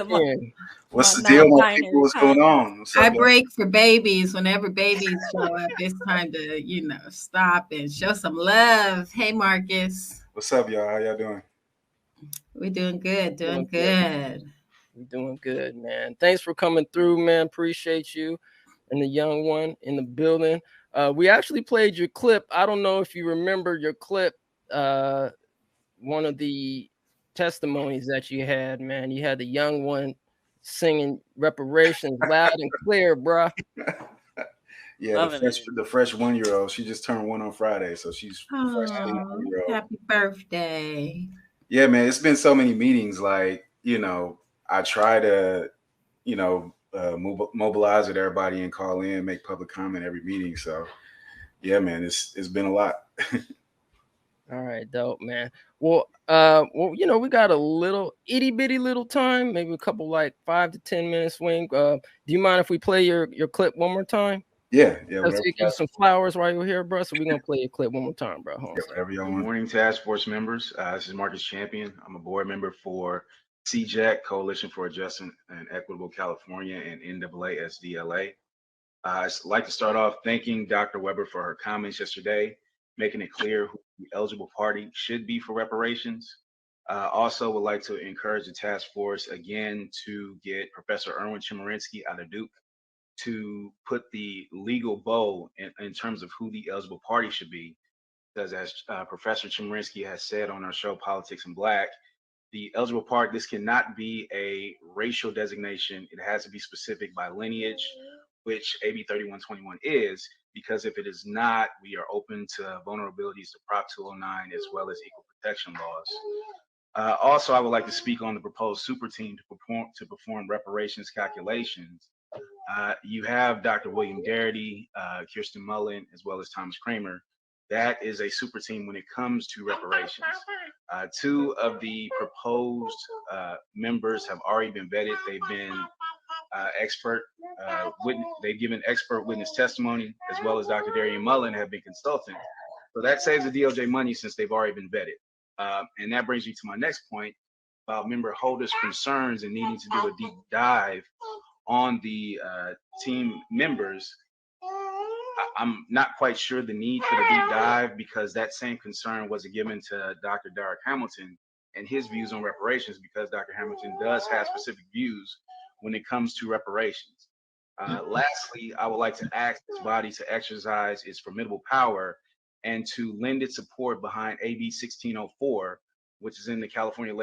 What's the deal, my people? What's going on? What's up, I break for babies whenever babies show up. It's time to, stop and show some love. Hey, Marcus. What's up, y'all? How y'all doing? We're doing good. Doing good. We're doing good, man. Thanks for coming through, man. Appreciate you and the young one in the building. We actually played your clip. I don't know if you remember your clip. One of the testimonies that you had, man. You had the young one singing reparations loud and clear, bruh. Yeah, the fresh 1-year-old. She just turned 1 on Friday, so she's fresh. Happy birthday. Yeah, man. It's been so many meetings. Like, I try to, mobilize with everybody and call in, make public comment every meeting. So, yeah, man, it's been a lot. All right, dope, man. Well, we got a little itty bitty little time, maybe a couple like 5 to 10 minutes swing. Do you mind if we play your clip one more time? Yeah. Let's give you some flowers while you're here, bro. So we're gonna play your clip one more time, bro. Good morning, task force members. This is Marcus Champion. I'm a board member for CJAC, Coalition for a Just and Equitable California, and NAASDLA. I'd like to start off thanking Dr. Weber for her comments yesterday, making it clear who the eligible party should be for reparations. Also would like to encourage the task force again to get Professor Erwin Chemerinsky out of Duke to put the legal bow in terms of who the eligible party should be. Because as Professor Chemerinsky has said on our show, Politics in Black, the eligible party, this cannot be a racial designation. It has to be specific by lineage, which AB 3121 is, because if it is not, we are open to vulnerabilities to Prop 209 as well as equal protection laws. Also, I would like to speak on the proposed super team to perform reparations calculations. You have Dr. William Garrity, Kirsten Mullen, as well as Thomas Kramer. That is a super team when it comes to reparations. Two of the proposed members have already been vetted. They've been they've given expert witness testimony, as well as Dr. Darian Mullen have been consultant. So that saves the DOJ money since they've already been vetted. And that brings me to my next point about member holders' concerns and needing to do a deep dive on the team members. I'm not quite sure the need for the deep dive, because that same concern was given to Dr. Derek Hamilton and his views on reparations, because Dr. Hamilton does have specific views when it comes to reparations. Lastly, I would like to ask this body to exercise its formidable power and to lend its support behind AB 1604, which is in the California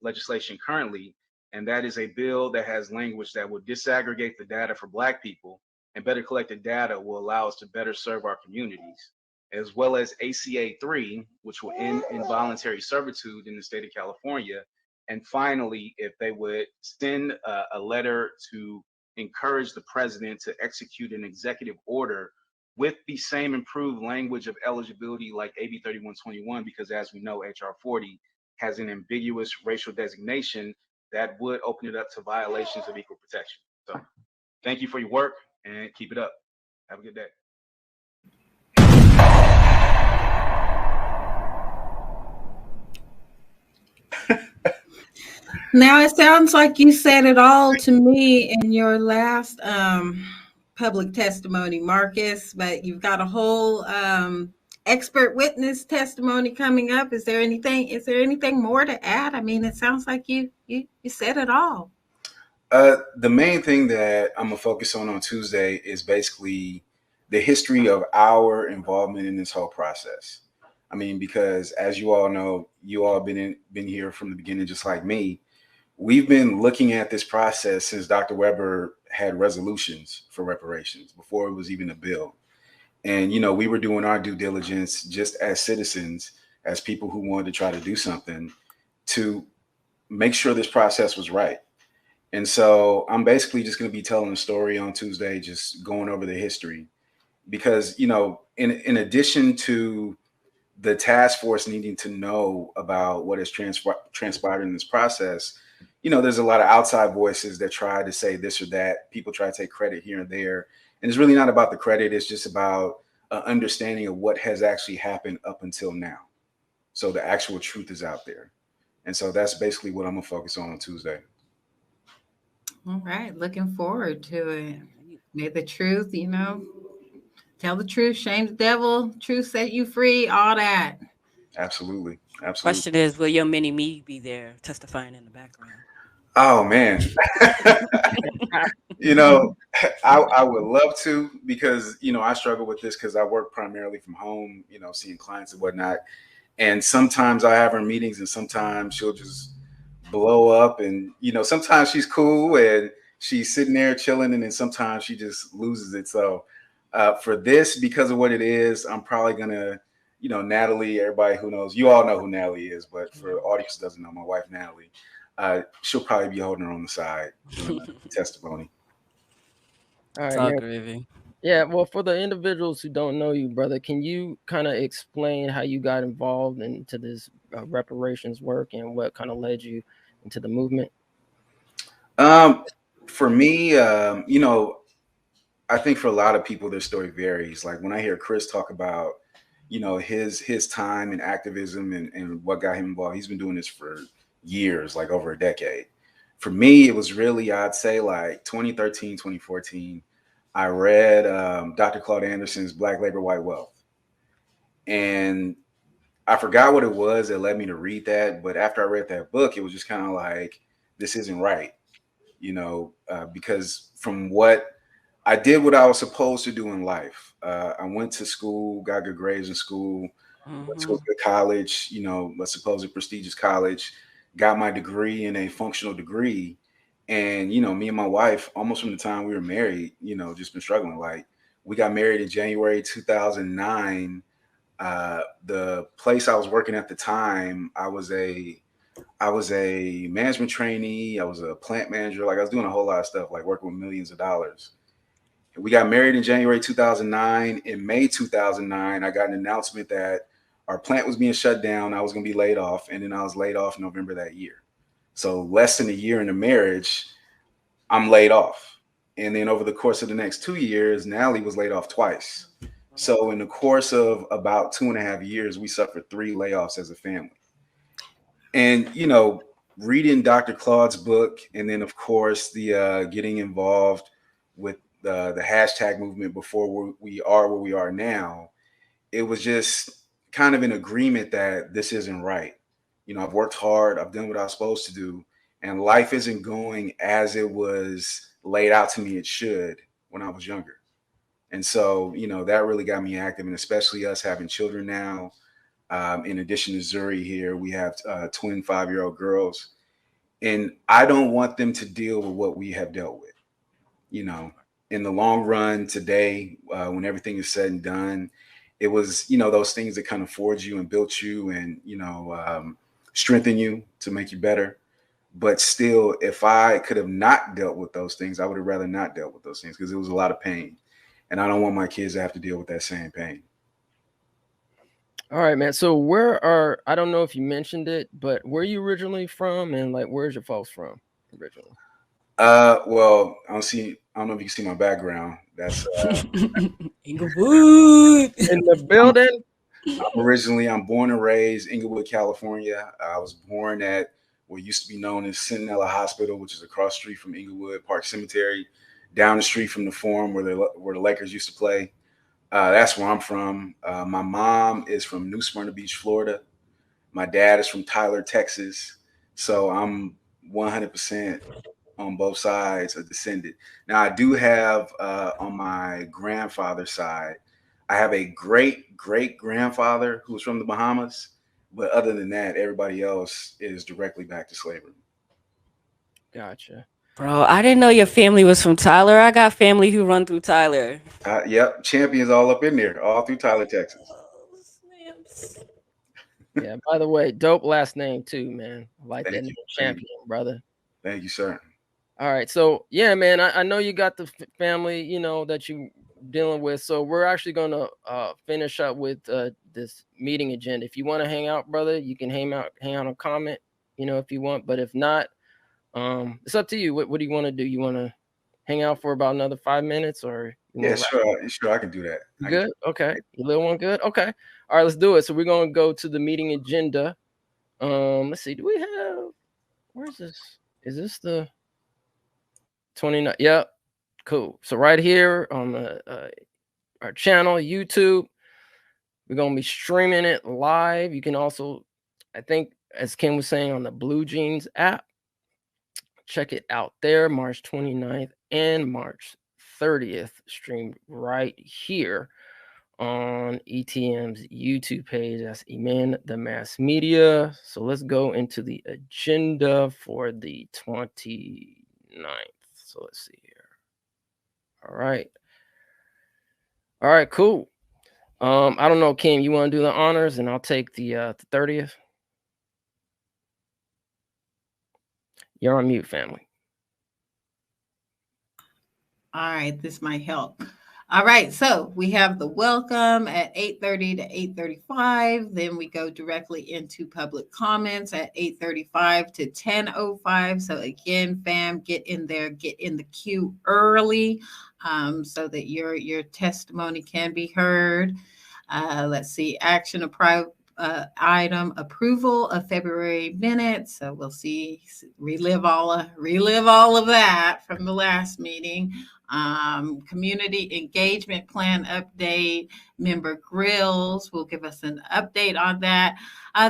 legislation currently. And that is a bill that has language that will disaggregate the data for Black people, and better collected data will allow us to better serve our communities, as well as ACA 3, which will end involuntary servitude in the state of California. And finally, if they would send a letter to encourage the president to execute an executive order with the same improved language of eligibility like AB 3121, because as we know, HR 40 has an ambiguous racial designation that would open it up to violations of equal protection. So thank you for your work and keep it up. Have a good day. Now it sounds like you said it all to me in your last public testimony, Marcus, but you've got a whole expert witness testimony coming up. Is there anything more to add? I mean, it sounds like you said it all. The main thing that I'm gonna focus on Tuesday is basically the history of our involvement in this whole process. I mean, because as you all know, you all been here from the beginning, just like me. We've been looking at this process since Dr. Weber had resolutions for reparations before it was even a bill. And, you know, we were doing our due diligence just as citizens, as people who wanted to try to do something to make sure this process was right. And so I'm basically just going to be telling a story on Tuesday, just going over the history, because, you know, in addition to the task force needing to know about what has transpired in this process, you know, there's a lot of outside voices that try to say this or that. People try to take credit here and there. And it's really not about the credit. It's just about an understanding of what has actually happened up until now. So the actual truth is out there. And so that's basically what I'm going to focus on Tuesday. All right. Looking forward to it. May the truth, you know, tell the truth, shame the devil, truth set you free, all that. Absolutely. Absolutely. Question is, will your mini me be there testifying in the background? Oh, man. You know, I would love to, because, you know, I struggle with this because I work primarily from home, you know, seeing clients and whatnot. And sometimes I have her meetings and sometimes she'll just blow up, and, you know, sometimes she's cool and she's sitting there chilling, and then sometimes she just loses it. So for this, because of what it is, I'm probably going to, you know, Natalie, everybody who knows, you all know who Natalie is, but for the audience who doesn't know, my wife, Natalie, she'll probably be holding her on the side doing testimony. All right, Talk, man. Ravy. Yeah, well, for the individuals who don't know you, brother, can you kind of explain how you got involved into this reparations work and what kind of led you into the movement? For me, you know, I think for a lot of people, their story varies. Like when I hear Chris talk about, you know, his time in activism and what got him involved, he's been doing this for years, like over a decade. For me, it was really, I'd say like 2013, 2014, I read Dr. Claude Anderson's Black Labor, White Wealth. And I forgot what it was that led me to read that, but after I read that book, it was just kind of like, this isn't right, because from what I did, what I was supposed to do in life. I went to school, got good grades in school, went to a good college, a supposed prestigious college, got my degree in a functional degree. And, me and my wife, almost from the time we were married, just been struggling. Like, we got married in January 2009. The place I was working at the time, I was a management trainee. I was a plant manager. Like, I was doing a whole lot of stuff, like working with millions of dollars. We got married in January 2009. In May 2009, I got an announcement that our plant was being shut down. I was going to be laid off. And then I was laid off November that year. So less than a year in the marriage, I'm laid off. And then over the course of the next 2 years, Natalie was laid off twice. So in the course of about 2.5 years, we suffered 3 layoffs as a family. And, reading Dr. Claude's book, and then, of course, the getting involved with the hashtag movement before we are where we are now, it was just kind of an agreement that this isn't right. I've worked hard, I've done what I was supposed to do, and life isn't going as it was laid out to me it should when I was younger. And so, that really got me active, and especially us having children now. In addition to Zuri here, we have twin 5-year-old girls, and I don't want them to deal with what we have dealt with. In the long run today, when everything is said and done, it was, those things that kind of forge you and built you and, strengthen you to make you better. But still, if I could have not dealt with those things, I would have rather not dealt with those things because it was a lot of pain. And I don't want my kids to have to deal with that same pain. All right, man. So I don't know if you mentioned it, but where are you originally from, and like, where's your folks from originally? Well, I don't know if you can see my background. That's Inglewood in the building. I'm born and raised Inglewood, California. I was born at what used to be known as Centinela Hospital, which is across the street from Inglewood Park Cemetery, down the street from the Forum where the Lakers used to play. That's where I'm from. My mom is from New Smyrna Beach, Florida. My dad is from Tyler, Texas. So I'm 100% on both sides a descendant. Now, I do have on my grandfather's side, I have a great-great-grandfather who was from the Bahamas. But other than that, everybody else is directly back to slavery. Gotcha. Bro, I didn't know your family was from Tyler. I got family who run through Tyler. Yep, champions all up in there, all through Tyler, Texas. Yeah, by the way, dope last name too, man. I like Thank that you. champion, brother. Thank you, sir. All right, so yeah, man, I know you got the family, that you dealing with. So we're actually gonna finish up with this meeting agenda. If you want to hang out, brother, you can hang out and comment, if you want. But if not, it's up to you. What do you want to do? You want to hang out for about another 5 minutes, or yeah, sure, I can do that. You good? Okay, your little one good? Okay, all right, let's do it. So we're gonna go to the meeting agenda. Let's see. Do we have? Where's this? Is this the 29? Yep. Cool. So right here on our channel, YouTube, we're gonna be streaming it live. You can also, I think, as Kim was saying, on the Blue Jeans app. Check it out there, March 29th and March 30th, streamed right here on ETM's YouTube page. That's Emend the Mass Media. So let's go into the agenda for the 29th. So let's see here. All right, cool. I don't know, Kim, you want to do the honors, and I'll take the 30th. You're on mute, family. All right, this might help. All right, so we have the welcome at 8:30 to 8:35. Then we go directly into public comments at 8:35 to 10:05. So again, fam, get in there, get in the queue early, so that your testimony can be heard. Let's see, action of item, approval of February minutes. So we'll see, relive all of that from the last meeting. Community engagement plan update. Member Grills will give us an update on that.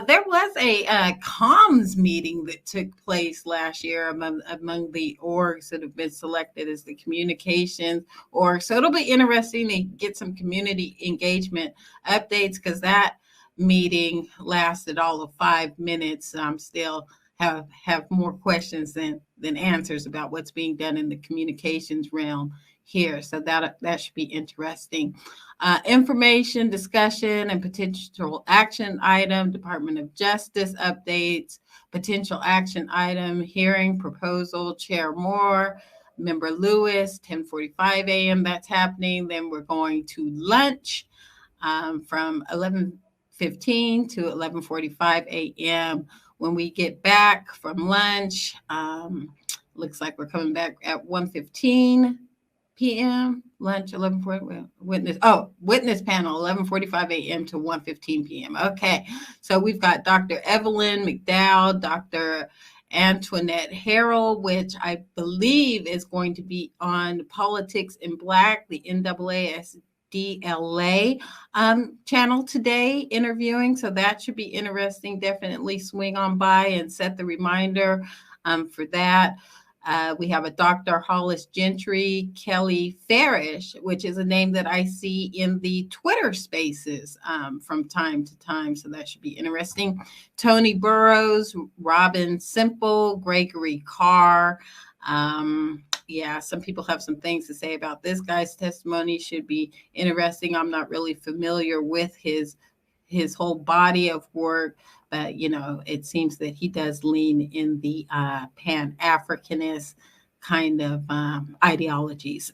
There was a comms meeting that took place last year among the orgs that have been selected as the communications org. So it'll be interesting to get some community engagement updates, because that meeting lasted all of 5 minutes. I'm still have more questions than answers about what's being done in the communications realm here. So that should be interesting. Information, discussion, and potential action item, Department of Justice updates, potential action item, hearing proposal, Chair Moore, Member Lewis, 10:45 a.m. That's happening. Then we're going to lunch from 11:15 to 11:45 a.m. When we get back from lunch, looks like we're coming back at 1:15 p.m. Lunch 11:40. Witness panel 11:45 a.m. to 1:15 p.m. Okay, so we've got Dr. Evelyn McDowell, Dr. Antoinette Harrell, which I believe is going to be on Politics in Black, the NAASDLA channel today, interviewing. So that should be interesting. Definitely swing on by and set the reminder for that. We have a Dr. Hollis Gentry, Kelly Farish, which is a name that I see in the Twitter spaces from time to time. So that should be interesting. Tony Burrows, Robin Simple, Gregory Carr. Yeah, some people have some things to say about this guy's testimony. Should be interesting. I'm not really familiar with his whole body of work, but it seems that he does lean in the Pan-Africanist kind of ideologies.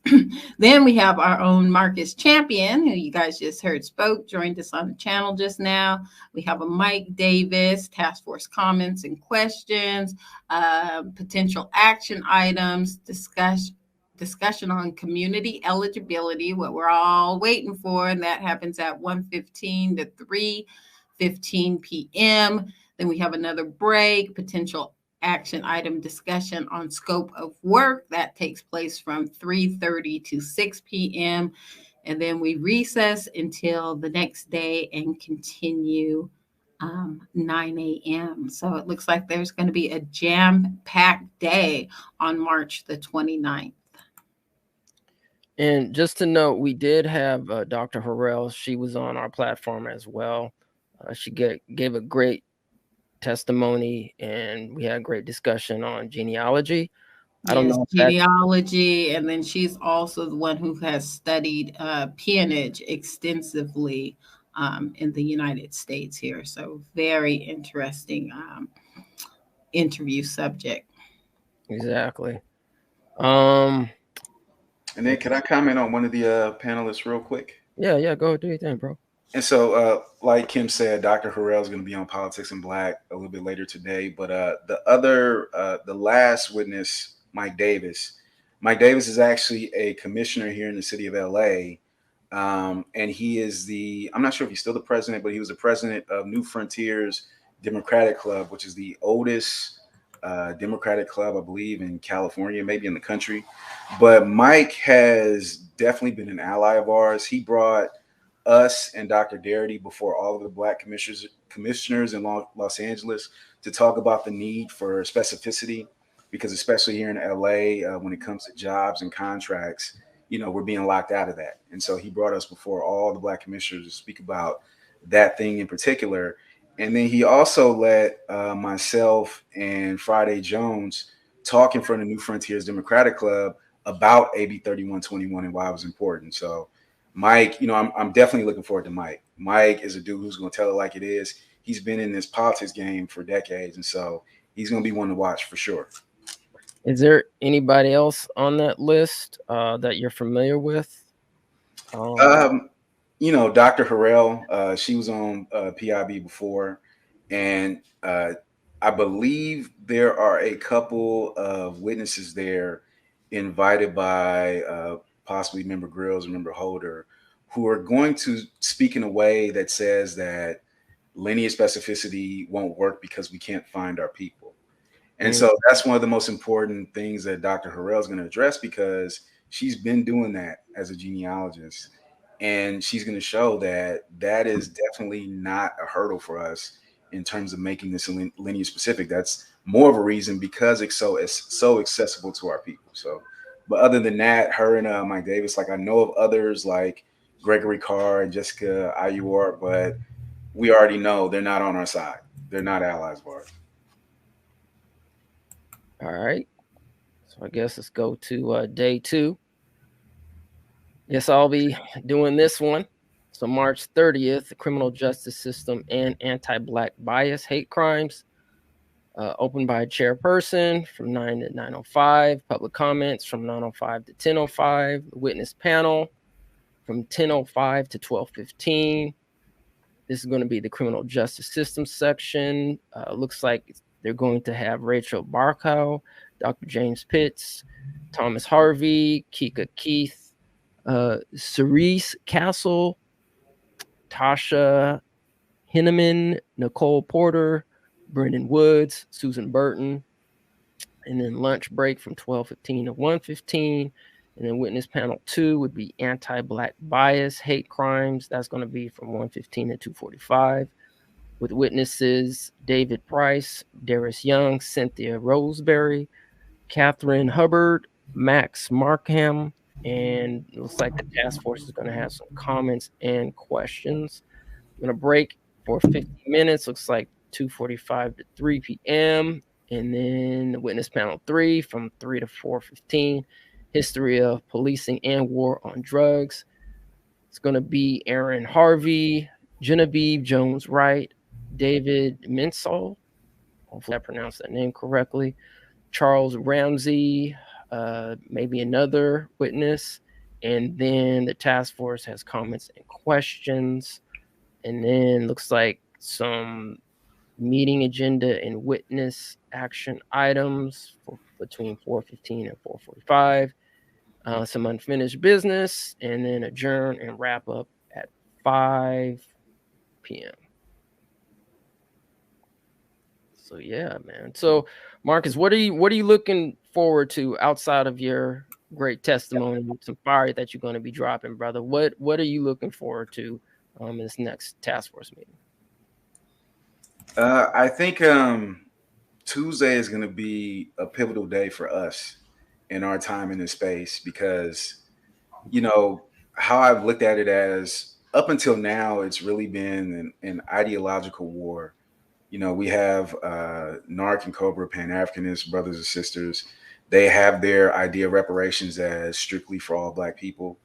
Then we have our own Marcus Champion, who you guys just heard spoke, joined us on the channel just now. We have a Mike Davis, task force comments and questions, potential action items, discussion on community eligibility, what we're all waiting for, and that happens at 1:15 to 3:15 p.m. Then we have another break, potential action item discussion on scope of work. That takes place from 3:30 to 6 p.m. And then we recess until the next day and continue 9 a.m. So it looks like there's going to be a jam-packed day on March the 29th. And just to note, we did have Dr. Harrell. She was on our platform as well. She gave a great testimony, and we had a great discussion on genealogy. I don't know genealogy, and then she's also the one who has studied peonage extensively in the United States here. So very interesting interview subject. Exactly. And then could I comment on one of the panelists real quick? Yeah, go do your thing, bro. And so, like Kim said, Dr. Harrell is going to be on Politics in Black a little bit later today. But the last witness, Mike Davis. Mike Davis is actually a commissioner here in the city of LA. And he is I'm not sure if he's still the president, but he was the president of New Frontiers Democratic Club, which is the oldest Democratic club, I believe, in California, maybe in the country. But Mike has definitely been an ally of ours. He brought us and Dr. Darity before all of the Black commissioners in Los Angeles to talk about the need for specificity, because especially here in LA, when it comes to jobs and contracts, we're being locked out of that. And so he brought us before all the Black commissioners to speak about that thing in particular. And then he also let myself and Friday Jones talk in front of New Frontiers Democratic Club about AB 3121 and why it was important. So Mike, I'm definitely looking forward to Mike. Mike is a dude who's going to tell it like it is. He's been in this politics game for decades, and so he's going to be one to watch for sure. Is there anybody else on that list that you're familiar with? Dr. Harrell, she was on PIB before, and I believe there are a couple of witnesses there invited by possibly Member Grills or Member Holder, who are going to speak in a way that says that linear specificity won't work because we can't find our people. And so that's one of the most important things that Dr. Harrell is going to address, because she's been doing that as a genealogist. And she's going to show that that is definitely not a hurdle for us in terms of making this lineage specific. That's more of a reason because it's so accessible to our people. So, but other than that, her and Mike Davis, like I know of others like Gregory Carr and Jessica Ayuar, but we already know they're not on our side. They're not allies of ours. All right. So I guess let's go to day 2. Yes, I'll be doing this one. So March 30th, the criminal justice system and anti-Black bias, hate crimes. Opened by a chairperson from 9 to 9:05. Public comments from 9:05 to 10:05. Witness panel from 10:05 to 12:15. This is going to be the criminal justice system section. Looks like they're going to have Rachel Barkow, Dr. James Pitts, Thomas Harvey, Kika Keith, Cerise Castle, Tasha Hinneman, Nicole Porter, Brendan Woods, Susan Burton, and then lunch break from 12:15 to 1:15. And then witness panel 2 would be anti-Black bias, hate crimes. That's going to be from 1:15 to 2:45. With witnesses David Price, Darius Young, Cynthia Roseberry, Catherine Hubbard, Max Markham, and it looks like the task force is going to have some comments and questions. I'm going to break for 50 minutes. Looks like 2:45 to 3 p.m. And then the witness panel 3 from 3 to 4:15. History of policing and war on drugs. It's going to be Aaron Harvey, Genevieve Jones-Wright, David Minsall. Hopefully I pronounced that name correctly. Charles Ramsey, maybe another witness. And then the task force has comments and questions. And then looks like some meeting agenda and witness action items for between 4:15 and 4:45. Some unfinished business, and then adjourn and wrap up at 5 p.m. So yeah, man. So Marcus, what are you looking forward to outside of your great testimony, some fire that you're going to be dropping, brother? What are you looking forward to in this next task force meeting? I think Tuesday is going to be a pivotal day for us in our time in this space, because, you know, how I've looked at it as up until now, it's really been an ideological war. You know, we have NARC and COBRA, Pan-Africanists, brothers and sisters. They have their idea of reparations as strictly for all Black people.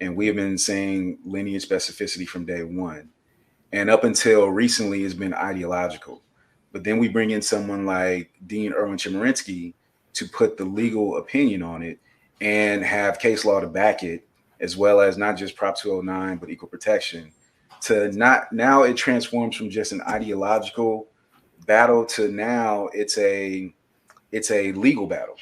And we have been saying lineage specificity from day one. And up until recently, it's been ideological. But then we bring in someone like Dean Erwin Chemerinsky to put the legal opinion on it and have case law to back it, as well as not just Prop 209, but equal protection. To not now, it transforms from just an ideological battle to now it's a legal battle.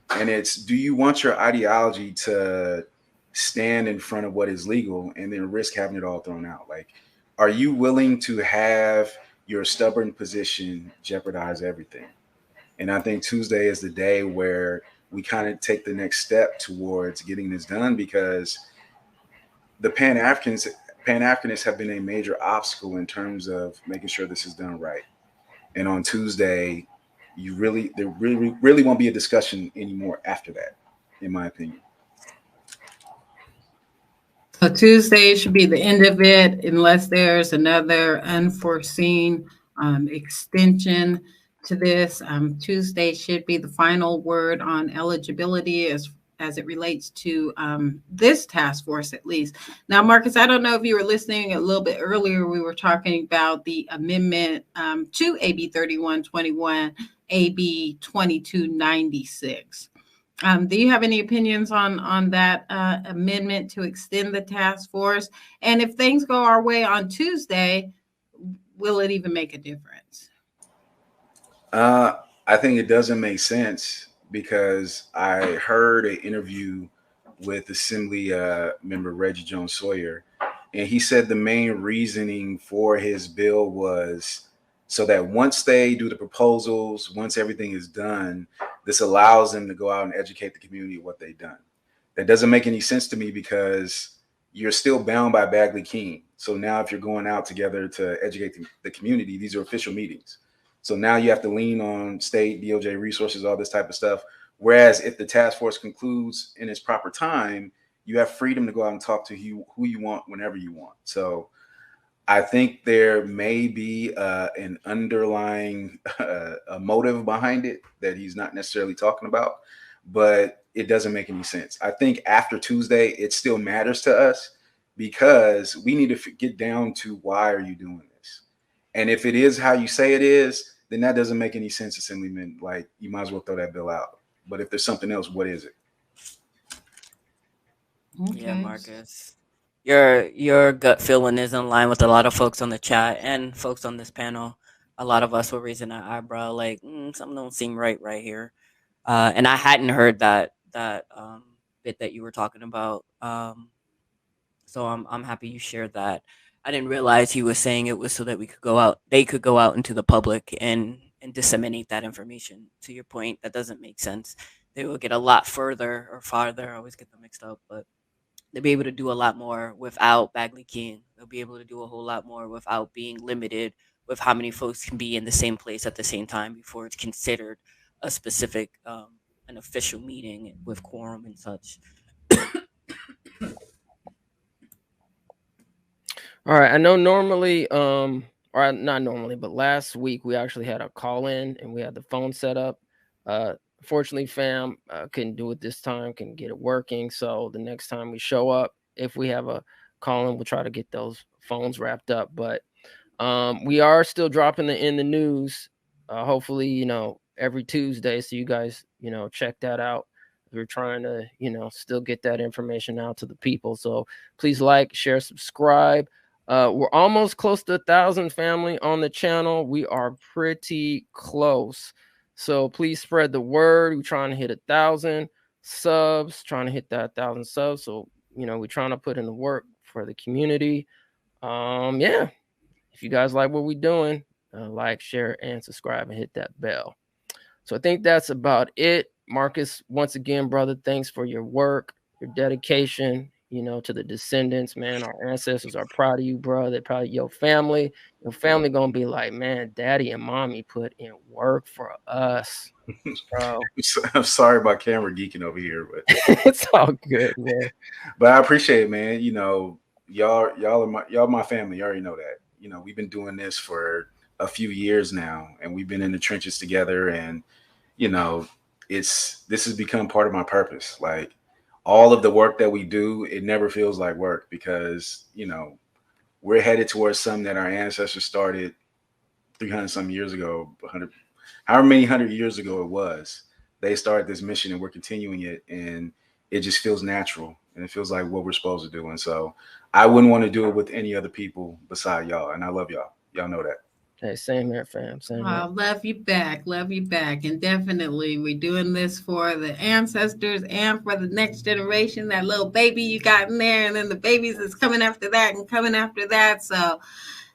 And it's, do you want your ideology to stand in front of what is legal and then risk having it all thrown out? Like, are you willing to have your stubborn position jeopardize everything? And I think Tuesday is the day where we kind of take the next step towards getting this done, because the Pan-Africanists have been a major obstacle in terms of making sure this is done right. And on Tuesday, there really won't be a discussion anymore after that, in my opinion. So Tuesday should be the end of it, unless there's another unforeseen extension to this. Tuesday should be the final word on eligibility as it relates to this task force, at least. Now, Marcus, I don't know if you were listening a little bit earlier. We were talking about the amendment to AB 3121, AB 2296. Do you have any opinions on that amendment to extend the task force? And if things go our way on Tuesday, will it even make a difference? I think it doesn't make sense, because I heard an interview with Assembly member Reggie Jones Sawyer, And he said the main reasoning for his bill was so that once they do the proposals, once everything is done, this allows them to go out and educate the community of what they've done. That doesn't make any sense to me because you're still bound by Bagley-Keene. So now if you're going out together to educate the community, these are official meetings. So now you have to lean on state, DOJ resources, all this type of stuff. Whereas if the task force concludes in its proper time, you have freedom to go out and talk to who you want whenever you want. So I think there may be an underlying a motive behind it that he's not necessarily talking about, but it doesn't make any sense. I think after Tuesday, it still matters to us because we need to get down to why are you doing this? And if it is how you say it is, then that doesn't make any sense, Assemblyman. Like, you might as well throw that bill out. But if there's something else, what is it? Okay. Yeah, Marcus. Your gut feeling is in line with a lot of folks on the chat and folks on this panel. A lot of us were raising our eyebrow, like something don't seem right here. And I hadn't heard that bit that you were talking about. So I'm happy you shared that. I didn't realize he was saying it was so that they could go out into the public and disseminate that information. To your point, that doesn't make sense. They will get a lot further or farther. I always get them mixed up, but they'll be able to do a lot more without Bagley-Keene. They'll be able to do a whole lot more without being limited with how many folks can be in the same place at the same time before it's considered a specific, an official meeting with quorum and such. All right. I know normally, or not normally, but last week we actually had a call in and we had the phone set up. Fortunately, fam couldn't do it this time, couldn't get it working. So the next time we show up, if we have a call in, we'll try to get those phones wrapped up. But we are still dropping in the news. Hopefully, every Tuesday. So you guys, check that out. We're trying to, still get that information out to the people. So please like, share, subscribe. We're almost close to 1,000 family on the channel. We are pretty close. So please spread the word. We're trying to hit 1,000 subs, trying to hit that 1,000 subs. So, we're trying to put in the work for the community. Yeah. If you guys like what we're doing, like, share, and subscribe and hit that bell. So I think that's about it. Marcus, once again, brother, thanks for your work, your dedication, to the descendants, man. Our ancestors are proud of you, bro. They're proud of your family. Your family gonna be like, man, daddy and mommy put in work for us, bro. I'm sorry about camera geeking over here, but it's all good, man. But I appreciate it, man. Y'all are my family. You already know that. We've been doing this for a few years now, and we've been in the trenches together, and this has become part of my purpose. Like, all of the work that we do, it never feels like work because, we're headed towards something that our ancestors started 300 some years ago, 100, however many 100 years ago it was. They started this mission and we're continuing it, and it just feels natural and it feels like what we're supposed to do. And so I wouldn't want to do it with any other people beside y'all. And I love y'all. Y'all know that. Hey, same here, fam. Same here. Love you back. And definitely we're doing this for the ancestors and for the next generation, that little baby you got in there, and then the babies that's coming after that and coming after that. So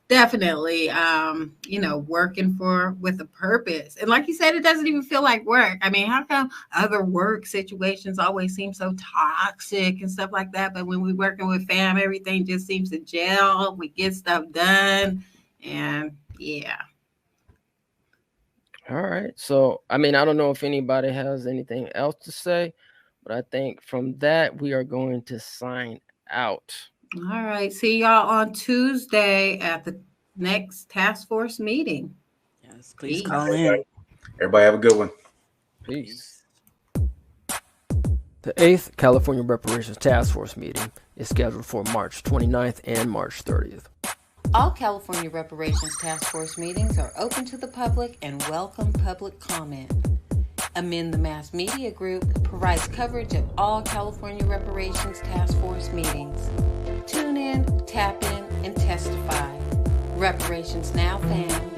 definitely, working with a purpose. And like you said, it doesn't even feel like work. I mean, how come other work situations always seem so toxic and stuff like that? But when we're working with fam, everything just seems to gel. We get stuff done. And yeah. All right. So, I don't know if anybody has anything else to say, but I think from that, we are going to sign out. All right. See y'all on Tuesday at the next task force meeting. Yes, please call in. Everybody have a good one. Peace. The 8th California Reparations Task Force meeting is scheduled for March 29th and March 30th. All California Reparations Task Force meetings are open to the public and welcome public comment. Emend the Mass Media Group provides coverage of all California Reparations Task Force meetings. Tune in, tap in, and testify. Reparations Now, fam.